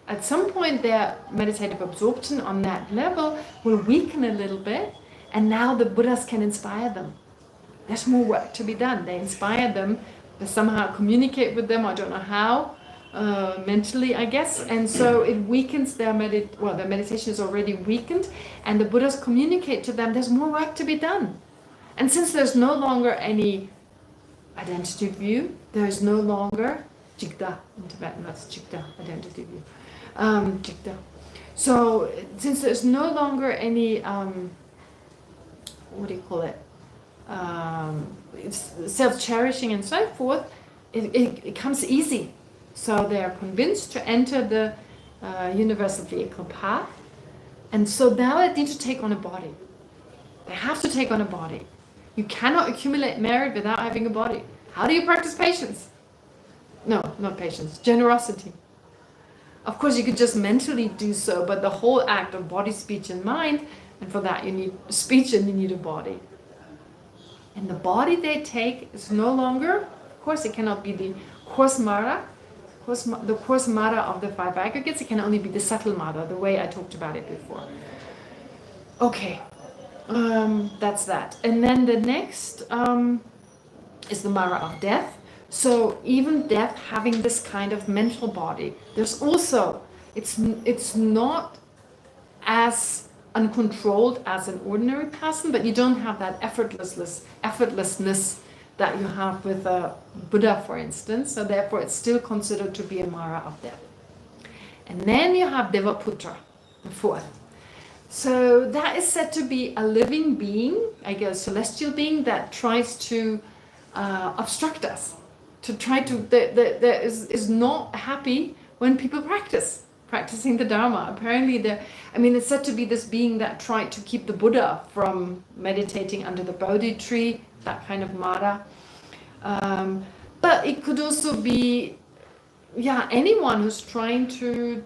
[SPEAKER 1] at some point their meditative absorption on that level will weaken a little bit, and now the Buddhas can inspire them. There's more work to be done. They inspire them, they somehow communicate with them, I don't know how, mentally, I guess, and so it weakens their their meditation is already weakened, and the Buddhas communicate to them there's more work to be done. And since there's no longer any identity view, there's no longer jigda in Tibetan, that's jigda, identity view. Jigda. So since there's no longer any what do you call it? It's self-cherishing and so forth, it comes easy. So they are convinced to enter the universal vehicle path, and so now they need to take on a body. They have to take on a body. You cannot accumulate merit without having a body. How do you practice patience? No, not patience, generosity. Of course, you could just mentally do so, but the whole act of body, speech, and mind, and for that you need speech and you need a body. And the body they take is no longer, of course, it cannot be the coarse mara, the coarse mara of the 5 aggregates. It can only be the subtle mara, the way I talked about it before. Okay, that's that. And then the next is the mara of death. So even death having this kind of mental body, there's also, it's not as uncontrolled as an ordinary person, but you don't have that effortlessness that you have with a Buddha, for instance. So therefore it's still considered to be a mara of death. And then you have Devaputra, the 4th. So that is said to be a living being, I guess celestial being, that tries to obstruct us. To try to, that is not happy when people practicing the Dharma. Apparently, it's said to be this being that tried to keep the Buddha from meditating under the Bodhi tree, that kind of Mara. But it could also be, anyone who's trying to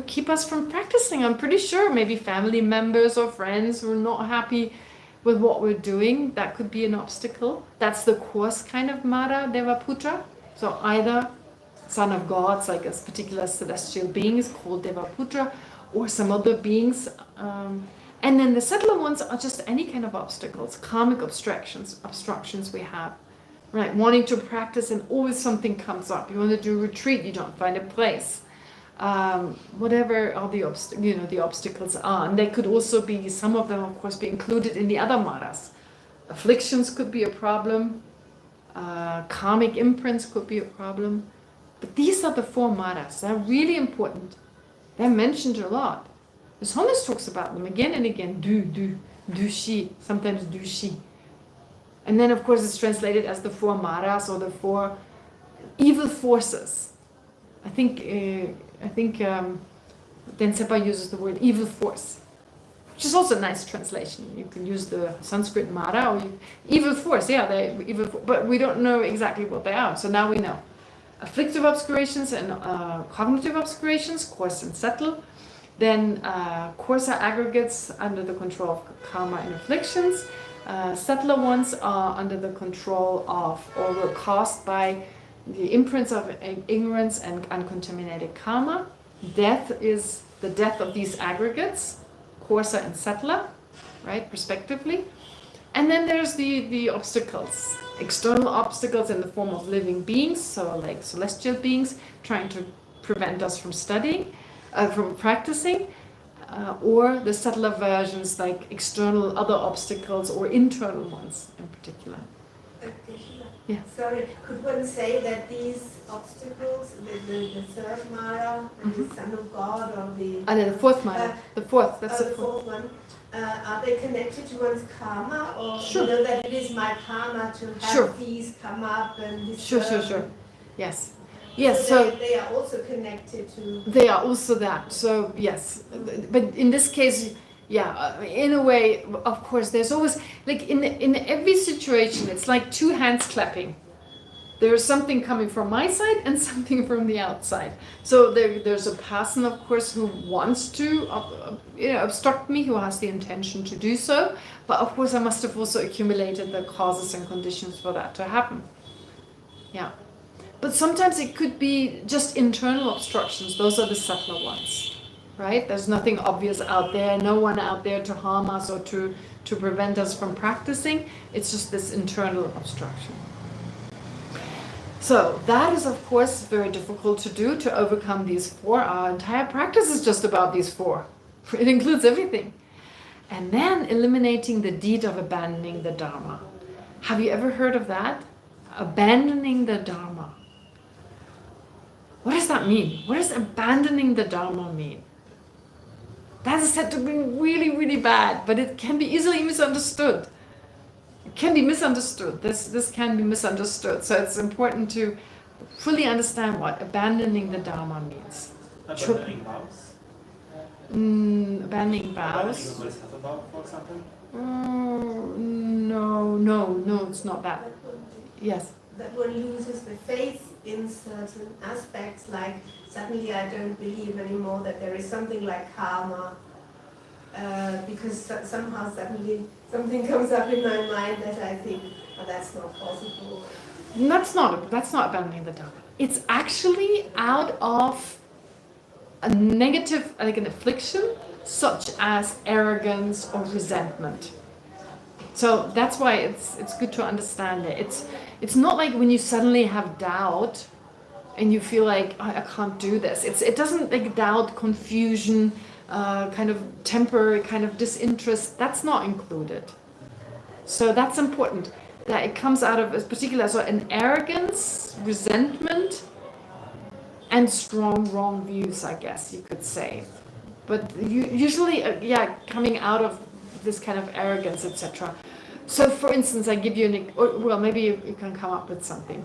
[SPEAKER 1] keep us from practicing. I'm pretty sure maybe family members or friends who are not happy with what we're doing, that could be an obstacle. That's the coarse kind of Mara, Devaputra. So either son of gods, like a particular celestial being is called Devaputra, or some other beings. And then the subtler ones are just any kind of obstacles, karmic obstructions we have. Right, wanting to practice and always something comes up. You want to do a retreat, you don't find a place. Whatever all the obstacles are, and they could also be, some of them of course be included in the other maras. Afflictions could be a problem, karmic imprints could be a problem, but these are the 4 maras. They're really important. They're mentioned a lot. The Psalmist talks about them again and again. Du-shi, sometimes du-shi. And then of course it's translated as the 4 maras, or the 4 evil forces. I think Densapa uses the word evil force, which is also a nice translation. You can use the Sanskrit Mara or evil force. Yeah, they're evil, but we don't know exactly what they are. So now we know. Afflictive obscurations and cognitive obscurations, coarse and subtle. Then coarser aggregates under the control of karma and afflictions. Subtler ones are under the control of, or were caused by, the imprints of ignorance and uncontaminated karma. Death is the death of these aggregates, coarser and subtler, right, respectively. And then there's the obstacles, external obstacles in the form of living beings, so like celestial beings trying to prevent us from studying, from practicing, or the subtler versions like external other obstacles or internal ones in particular. Yeah.
[SPEAKER 5] Sorry, could one say that these obstacles, the 3rd Mara, and the Son of God, or the...
[SPEAKER 1] The 4th Mara, the 4th, that's the
[SPEAKER 5] 4th one, are they connected to one's karma, or
[SPEAKER 1] Sure.
[SPEAKER 5] you know that it is my karma to have
[SPEAKER 1] Sure.
[SPEAKER 5] these come up and
[SPEAKER 1] Sure.
[SPEAKER 5] disturb?
[SPEAKER 1] Yes. Yes, so
[SPEAKER 5] they are also connected to...
[SPEAKER 1] they are also that. So yes, but in this case, in a way, of course, there's always, like in every situation, it's like 2 hands clapping. There's something coming from my side and something from the outside. So there's a person, of course, who wants to obstruct me, who has the intention to do so. But of course, I must have also accumulated the causes and conditions for that to happen. Yeah. But sometimes it could be just internal obstructions. Those are the subtler ones, right? There's nothing obvious out there, no one out there to harm us or to prevent us from practicing. It's just this internal obstruction. So that is, of course, very difficult to do, to overcome these 4. Our entire practice is just about these 4. It includes everything. And then eliminating the deed of abandoning the Dharma. Have you ever heard of that? Abandoning the Dharma. What does that mean? What does abandoning the Dharma mean? That is said to be really, really bad, but it can be easily misunderstood. It can be misunderstood. This can be misunderstood. So it's important to fully understand what abandoning the Dharma means.
[SPEAKER 4] Abandoning vows?
[SPEAKER 1] Abandoning vows?
[SPEAKER 4] Abandoning a bodhisattva vow, for example?
[SPEAKER 1] No, it's not that. Yes.
[SPEAKER 5] That one loses the faith in certain aspects, like suddenly I don't believe anymore that there is something like karma, because somehow suddenly something comes up in my mind that I think, oh, that's not possible.
[SPEAKER 1] That's not abandoning the Dharma. It's actually out of a negative, like an affliction, such as arrogance or resentment. So that's why it's good to understand it. It's not like when you suddenly have doubt and you feel like, I can't do this. It doesn't, like, doubt, confusion, kind of temporary kind of disinterest. That's not included. So that's important. That it comes out of a particular, so an arrogance, resentment, and strong wrong views, I guess you could say. But usually, coming out of this kind of arrogance, etc. So, for instance, I give you well, maybe you can come up with something.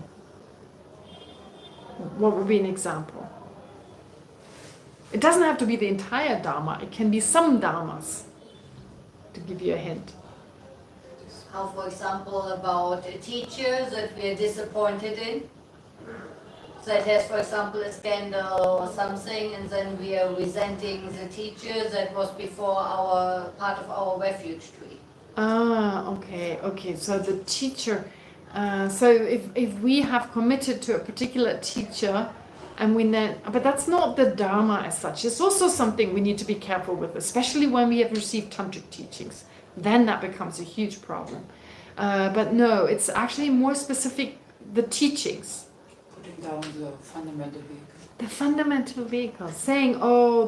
[SPEAKER 1] What would be an example? It doesn't have to be the entire Dharma. It can be some Dharmas, to give you a hint.
[SPEAKER 6] How, for example, about a teacher that we are disappointed in, that has, for example, a scandal or something, and then we are resenting the teacher that was before part of our refuge tree.
[SPEAKER 1] Okay. So the teacher. So if we have committed to a particular teacher, and we then, but that's not the Dharma as such. It's also something we need to be careful with, especially when we have received tantric teachings. Then that becomes a huge problem. But no, it's actually more specific, the teachings.
[SPEAKER 7] Putting down the fundamental vehicle.
[SPEAKER 1] The fundamental vehicle. Saying,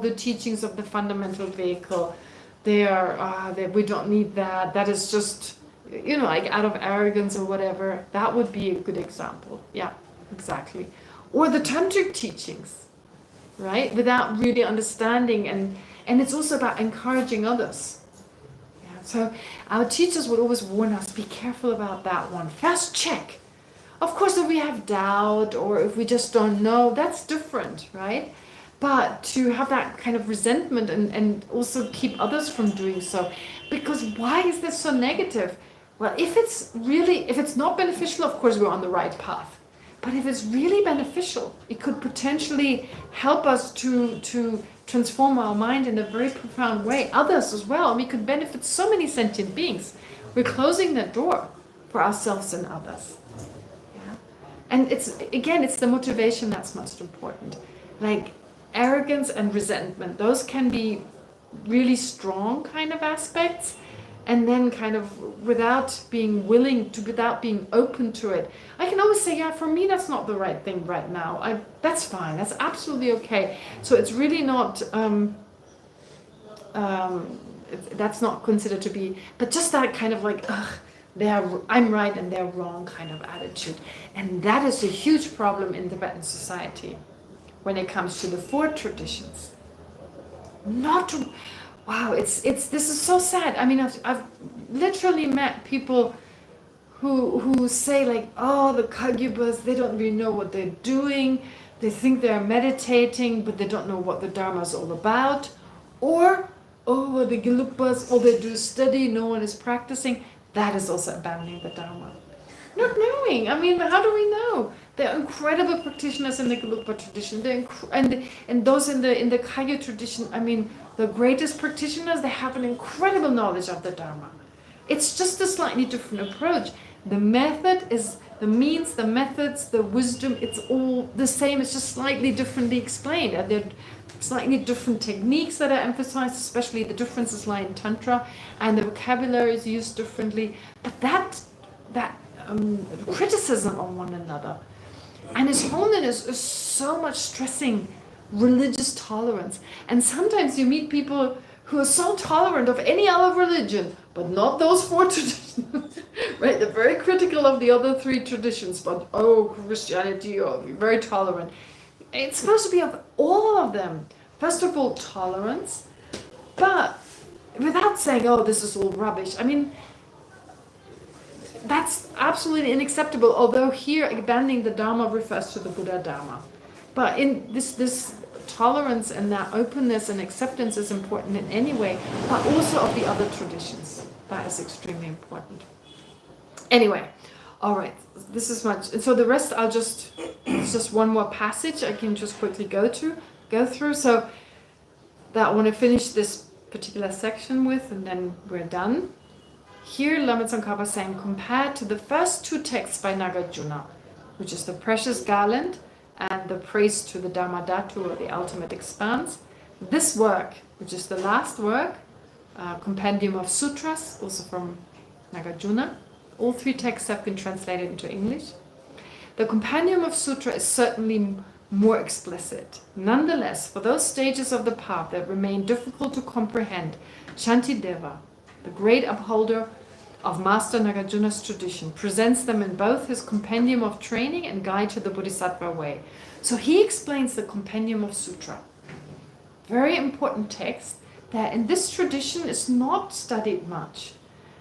[SPEAKER 1] the teachings of the fundamental vehicle, we don't need that. That is just, like out of arrogance or whatever. That would be a good example. Yeah, exactly. Or the tantric teachings, right? Without really understanding. And it's also about encouraging others. So our teachers would always warn us, be careful about that one. First check. Of course, if we have doubt or if we just don't know, that's different, right? But to have that kind of resentment and also keep others from doing so. Because why is this so negative? Well, if it's not beneficial, of course, we're on the right path. But if it's really beneficial, it could potentially help us to transform our mind in a very profound way. Others as well. We could benefit so many sentient beings. We're closing that door for ourselves and others. Yeah? And it's the motivation that's most important. Like arrogance and resentment, those can be really strong kind of aspects. And then kind of without being open to it. I can always say, for me that's not the right thing right now. That's fine, that's absolutely okay. So it's really not, that's not considered to be, but just that kind of like, I'm right and they're wrong kind of attitude. And that is a huge problem in Tibetan society when it comes to the four traditions. Wow, this is so sad. I mean, I've literally met people who say like, the Kagyupas, they don't really know what they're doing. They think they're meditating, but they don't know what the Dharma is all about. Or, the Gelugpas, all they do is study, no one is practicing. That is also abandoning the Dharma. Not knowing. I mean, how do we know? There are incredible practitioners in the Gelugpa tradition. And those in the Kagyu tradition, I mean, the greatest practitioners, they have an incredible knowledge of the Dharma. It's just a slightly different approach. The method is the means, the methods, the wisdom, it's all the same. It's just slightly differently explained. And there are slightly different techniques that are emphasized, especially the differences lie in Tantra, and the vocabulary is used differently. But that criticism of one another. And His Holiness is so much stressing religious tolerance. And sometimes you meet people who are so tolerant of any other religion, but not those four traditions. Right? They're very critical of the other three traditions, but Christianity, very tolerant. It's supposed to be of all of them. First of all, tolerance, but without saying, this is all rubbish. I mean, that's absolutely unacceptable, although here abandoning the Dharma refers to the Buddha Dharma. But in this tolerance and that openness and acceptance is important in any way, but also of the other traditions. That is extremely important. Anyway, All right, this is much. And so the rest, it's just one more passage I can just quickly go through. So that I want to finish this particular section with, and then we're done. Here, Lama Tsongkhapa is saying, compared to the first two texts by Nagarjuna, which is the Precious Garland and the Praise to the Dharmadhatu, or the Ultimate Expanse, this work, which is the last work, Compendium of Sutras, also from Nagarjuna, all three texts have been translated into English. The Compendium of Sutra is certainly more explicit. Nonetheless, for those stages of the path that remain difficult to comprehend, Shantideva, the great upholder of Master Nagarjuna's tradition, presents them in both his Compendium of Training and Guide to the Bodhisattva Way. So he explains the Compendium of Sutra. Very important text that in this tradition is not studied much.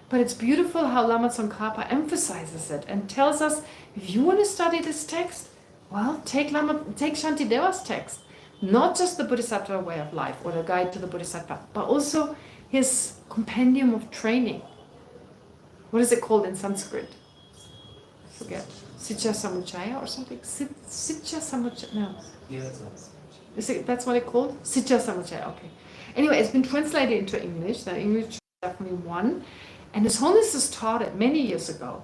[SPEAKER 1] But it's beautiful how Lama Tsongkhapa emphasizes it and tells us, if you want to study this text, well, take Shantideva's text. Not just the Bodhisattva Way of Life or the Guide to the Bodhisattva, but also his Compendium of Training. What is it called in Sanskrit? I forget. Sitya Samuchaya or something? Sitya Samuchaya? No. That's what it's called? Sitya Samuchaya, okay. Anyway, it's been translated into English. The English is definitely one. And His Holiness has taught it many years ago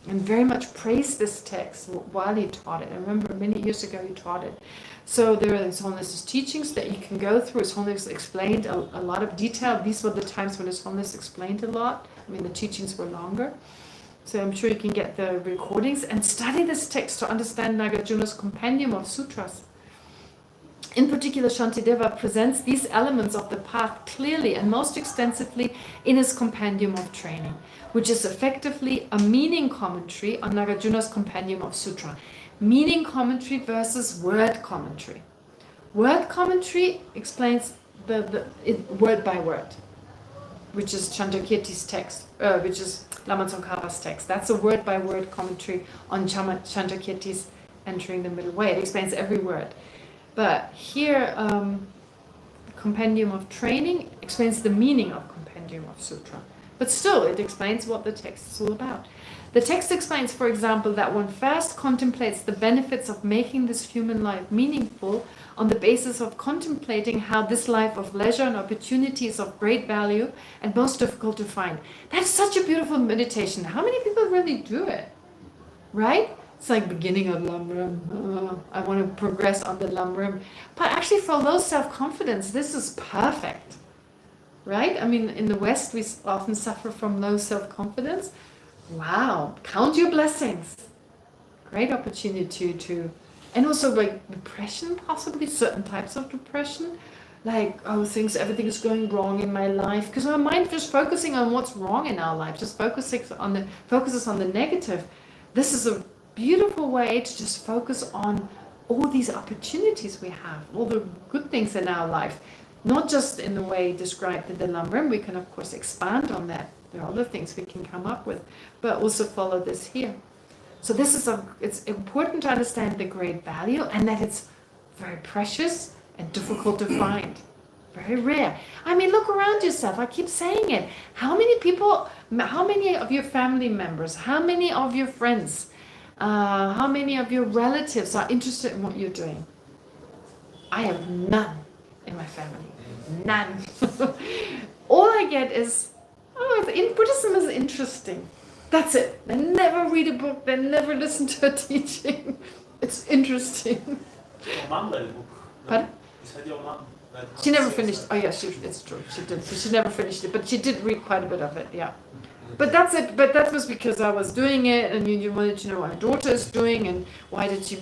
[SPEAKER 1] and very much praised this text while he taught it. I remember many years ago he taught it. So there are His Holiness's teachings that you can go through. His Holiness explained a lot of detail. These were the times when His Holiness explained a lot. I mean, the teachings were longer. So I'm sure you can get the recordings and study this text to understand Nagarjuna's Compendium of Sutras. In particular, Shantideva presents these elements of the path clearly and most extensively in his Compendium of Training, which is effectively a meaning commentary on Nagarjuna's Compendium of Sutra. Meaning commentary versus word commentary. Word commentary explains word by word, which is Chandrakirti's text, which is Lama Tsongkhapa's text. That's a word by word commentary on Chandrakirti's Entering the Middle Way. It explains every word. But here, Compendium of Training explains the meaning of Compendium of Sutra. But still, it explains what the text is all about. The text explains, for example, that one first contemplates the benefits of making this human life meaningful on the basis of contemplating how this life of leisure and opportunity is of great value and most difficult to find. That's such a beautiful meditation. How many people really do it? Right? It's like beginning of Lamrim. I want to progress on the Lamrim. But actually for low self-confidence, this is perfect. Right? I mean, in the West, we often suffer from low self-confidence. Wow. Count your blessings. Great opportunity to... And also like depression, possibly certain types of depression. Like, everything is going wrong in my life. Because our mind just focusing on what's wrong in our life. Just focuses on the negative. This is a beautiful way to just focus on all these opportunities we have, all the good things in our life, not just in the way described in the Lamrim. We can of course expand on that. There are other things we can come up with, but also follow this here. So this is it's important to understand the great value and that it's very precious and difficult to find. Very rare. I mean, look around yourself. I keep saying it. How many people, how many of your family members, how many of your friends, how many of your relatives are interested in what you're doing? I have none in my family. None. All I get is, Buddhism is interesting. That's it. They never read a book. They never listen to a teaching. It's interesting.
[SPEAKER 4] Your mom read a book.
[SPEAKER 1] Pardon?
[SPEAKER 4] You said your mom read.
[SPEAKER 1] She never finished. Oh yes, it's true. She did. She never finished it, but she did read quite a bit of it. Yeah. But that's it. But that was because I was doing it, and you wanted to know what my daughter is doing, and why did she,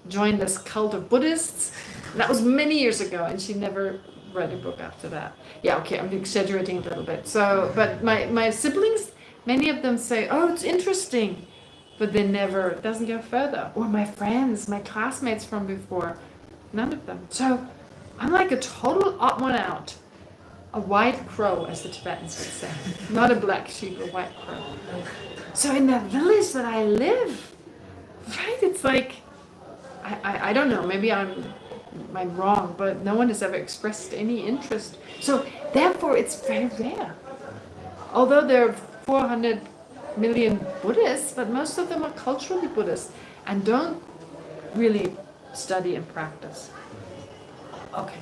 [SPEAKER 1] join this cult of Buddhists? And that was many years ago, and she never read a book after that. Yeah, okay, I'm exaggerating a little bit. So, but my siblings, many of them say, "Oh, it's interesting," but they never. It doesn't go further. Or my friends, my classmates from before, none of them. So, I'm like a total odd one out. A white crow, as the Tibetans would say. Not a black sheep, a white crow. So in that village that I live, right, it's like, I don't know, maybe I'm wrong, but no one has ever expressed any interest. So therefore it's very rare. Although there are 400 million Buddhists, but most of them are culturally Buddhist and don't really study and practice. Okay.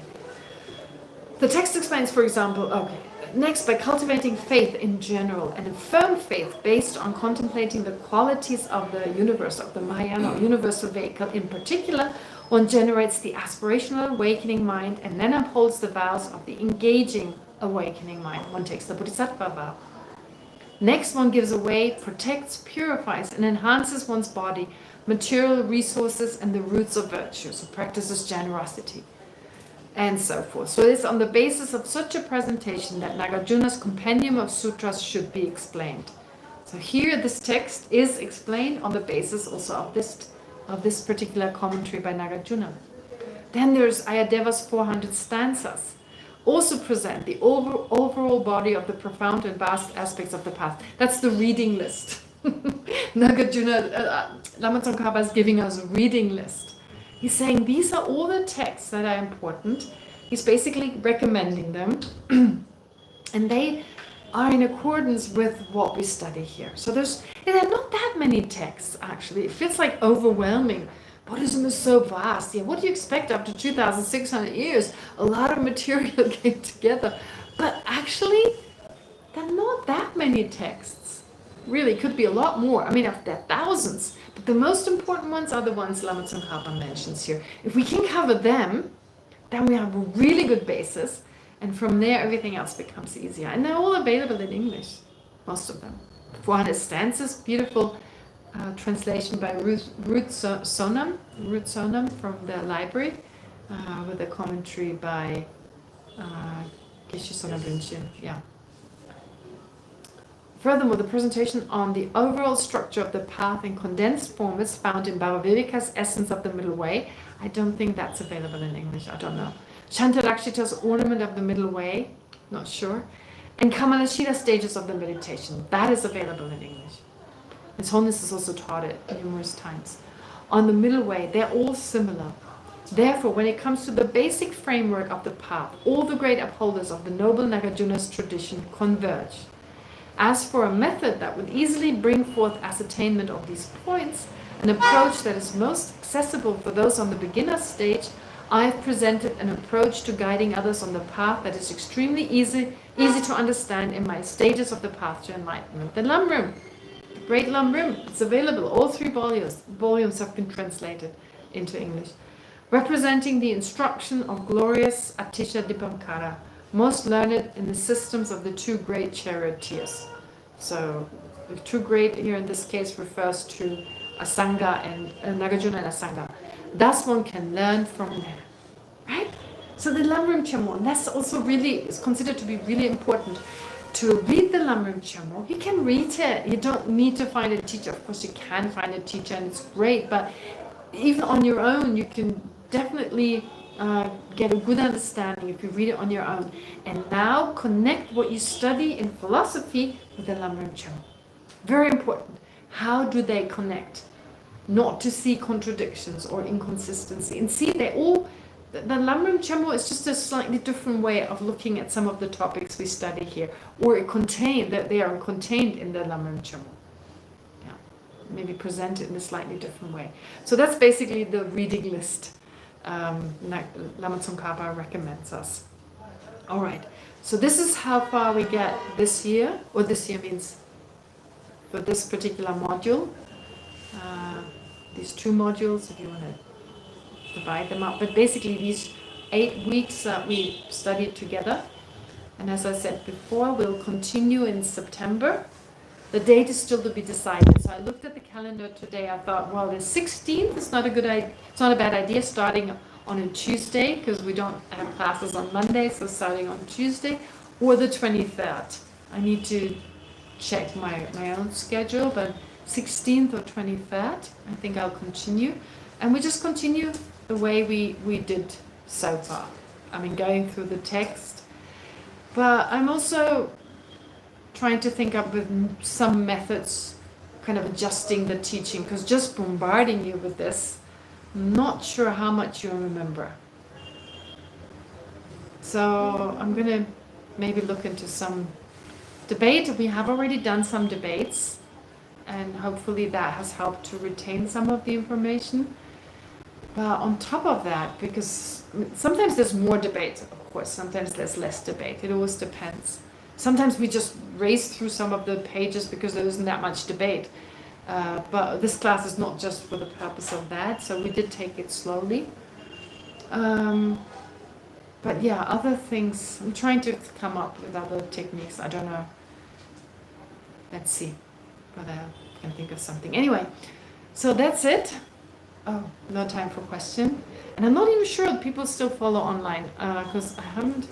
[SPEAKER 1] The text explains, for example, okay, next, by cultivating faith in general and a firm faith based on contemplating the qualities of the universe, of the Mahayana or universal vehicle in particular, one generates the aspirational awakening mind and then upholds the vows of the engaging awakening mind. One takes the Bodhisattva vow. Next, one gives away, protects, purifies, and enhances one's body, material resources, and the roots of virtue. So practices generosity, and so forth. So it's on the basis of such a presentation that Nagarjuna's compendium of sutras should be explained. So here this text is explained on the basis also of this particular commentary by Nagarjuna. Then there's Ayadeva's 400 stanzas. Also present the overall body of the profound and vast aspects of the path. That's the reading list. Nagarjuna, Lama Tsongkhapa is giving us a reading list. He's saying these are all the texts that are important. He's basically recommending them. And they are in accordance with what we study here. So there are not that many texts, actually. It feels like overwhelming. Buddhism is so vast. Yeah, what do you expect after 2,600 years? A lot of material came together. But actually, there are not that many texts. Really, could be a lot more. I mean, there are thousands. But the most important ones are the ones Lama Tsongkhapa mentions here. If we can cover them, then we have a really good basis. And from there, everything else becomes easier. And they're all available in English, most of them. 400 stanzas, beautiful translation by Ruth Sonam from the library, with a commentary by Geshe Sonam Rinchen. Yeah. Furthermore, the presentation on the overall structure of the path in condensed form is found in Bhavaviveka's Essence of the Middle Way. I don't think that's available in English. I don't know. Shantalakshita's Ornament of the Middle Way. Not sure. And Kamalashita's Stages of the Meditation. That is available in English. His Holiness has also taught it numerous times. On the Middle Way, they're all similar. Therefore, when it comes to the basic framework of the path, all the great upholders of the noble Nagarjuna's tradition converge. As for a method that would easily bring forth ascertainment of these points, an approach that is most accessible for those on the beginner stage, I have presented an approach to guiding others on the path that is extremely easy to understand in my Stages of the Path to Enlightenment. The Lamrim, the great Lamrim, it's available. All 3 volumes have been translated into English, representing the instruction of glorious Atisha Dipankara, most learned in the systems of the 2 great charioteers. So the 2 great here in this case refers to Asanga and Nagarjuna and Asanga. Thus one can learn from them, right? So the Lamrim Chenmo, that's also really is considered to be really important. To read the Lamrim Chenmo, you can read it. You don't need to find a teacher. Of course, you can find a teacher, and it's great. But even on your own, you can definitely get a good understanding if you read it on your own. And now connect what you study in philosophy with the Lamrim Chenmo. Very important. How do they connect? Not to see contradictions or inconsistency. And see, the Lamrim Chenmo is just a slightly different way of looking at some of the topics we study here, or they are contained in the Lamrim Chenmo. Yeah, maybe presented in a slightly different way. So that's basically the reading list Lama Tsongkhapa recommends us. All right, so this is how far we get this year, or this year means for this particular module. These 2 modules, if you want to divide them up. But basically these 8 weeks that we studied together. And as I said before, we'll continue in September. The date is still to be decided. So I looked at the calendar today. I thought, well, the 16th is not a good idea. It's not a bad idea starting on a Tuesday, because we don't have classes on Monday, so starting on Tuesday, or the 23rd. I need to check my own schedule, but 16th or 23rd, I think I'll continue. And we just continue the way we did so far. I mean, going through the text. But I'm also trying to think up with some methods, kind of adjusting the teaching, because just bombarding you with this, I'm not sure how much you'll remember. So I'm going to maybe look into some debate. We have already done some debates. and hopefully that has helped to retain some of the information. But on top of that, because sometimes there's more debate, of course, sometimes there's less debate. It always depends. Sometimes we just race through some of the pages because there isn't that much debate. But this class is not just for the purpose of that, so we did take it slowly. But yeah, other things, I'm trying to come up with other techniques, I don't know. Let's see whether I can think of something. Anyway, so that's it. Oh, no time for question. And I'm not even sure that people still follow online, because I haven't...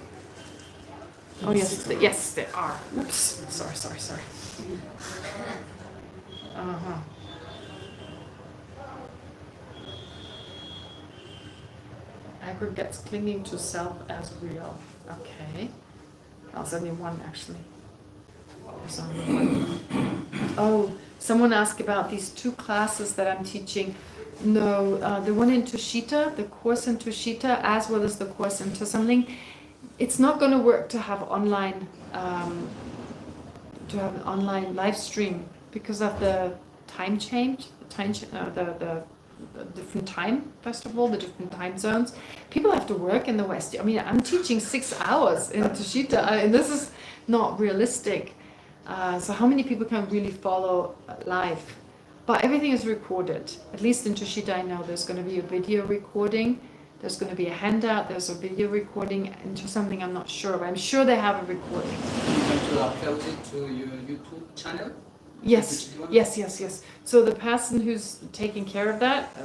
[SPEAKER 1] Oh yes, yes, there are. Oops, sorry. Uh-huh. Aggregates clinging to self as real. Okay. There's only one actually. There's only one. Oh, someone asked about these 2 classes that I'm teaching. No, the one in Tushita, the course in Tushita, as well as the course in Tosamling. It's not going to work to have online, an online live stream because of the time change, the different time, first of all, the different time zones. People have to work in the West. I mean, I'm teaching 6 hours in Tushita, and this is not realistic. So how many people can really follow live? But everything is recorded. At least in Tushita, I know there's going to be a video recording. There's going to be a handout. There's a video recording. Into something I'm not sure, but I'm sure they have a recording.
[SPEAKER 8] You want to upload it to your YouTube channel?
[SPEAKER 1] Yes. So the person who's taking care of that,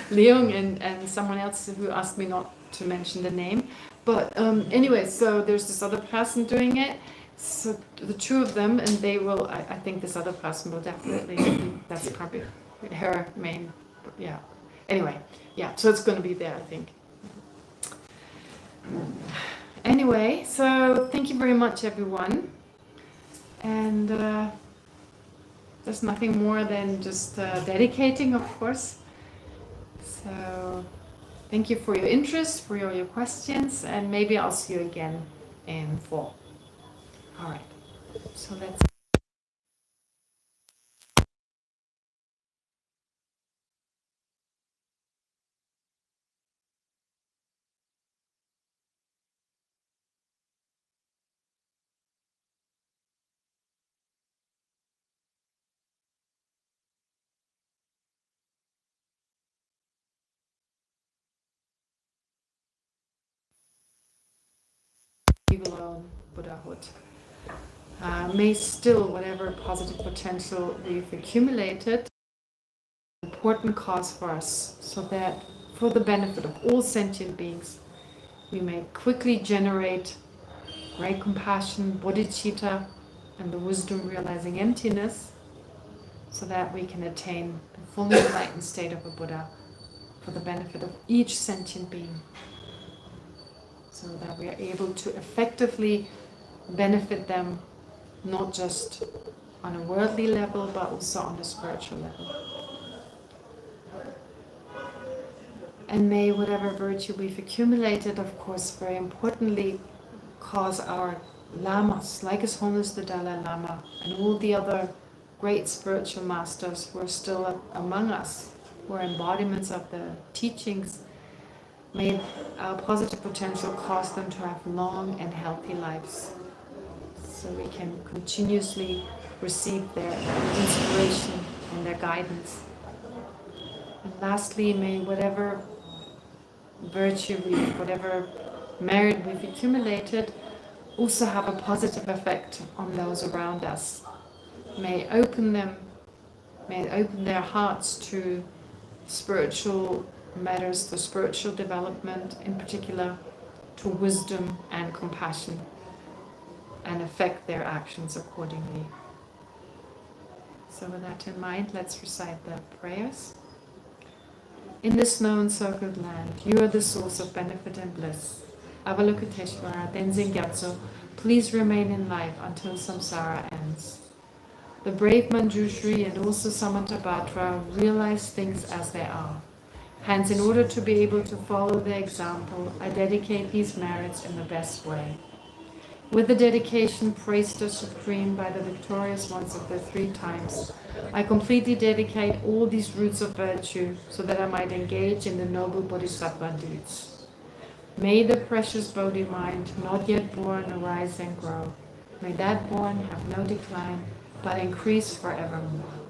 [SPEAKER 1] Leung and someone else who asked me not to mention the name. But anyway, so there's this other person doing it. So the 2 of them, and they will, I think this other person will definitely, that's probably her main, yeah. Anyway, yeah, so it's going to be there, I think. Anyway, so thank you very much, everyone. And there's nothing more than just dedicating, of course. So thank you for your interest, for your questions, and maybe I'll see you again in fall. All right, so let's... leave alone Buddhahood. May still, whatever positive potential we've accumulated, important cause for us, so that for the benefit of all sentient beings, we may quickly generate great compassion, bodhicitta, and the wisdom realizing emptiness, so that we can attain the fully enlightened state of a Buddha for the benefit of each sentient being, so that we are able to effectively benefit them, not just on a worldly level, but also on a spiritual level. And may whatever virtue we've accumulated, of course, very importantly, cause our lamas, like His Holiness the Dalai Lama, and all the other great spiritual masters who are still among us, who are embodiments of the teachings, may our positive potential cause them to have long and healthy lives, so we can continuously receive their inspiration and their guidance. And lastly, may whatever virtue whatever merit we've accumulated also have a positive effect on those around us. May it open their hearts to spiritual matters, for spiritual development, in particular to wisdom and compassion, and affect their actions accordingly. So with that in mind, let's recite the prayers. In this snow encircled land, you are the source of benefit and bliss. Avalokiteshvara, Tenzin Gyatso, please remain in life until samsara ends. The brave Manjushri and also Samantabhadra realize things as they are. Hence, in order to be able to follow their example, I dedicate these merits in the best way. With the dedication praised as supreme by the victorious ones of the 3 times, I completely dedicate all these roots of virtue so that I might engage in the noble bodhisattva deeds. May the precious Bodhi mind, not yet born, arise and grow. May that born have no decline, but increase forevermore.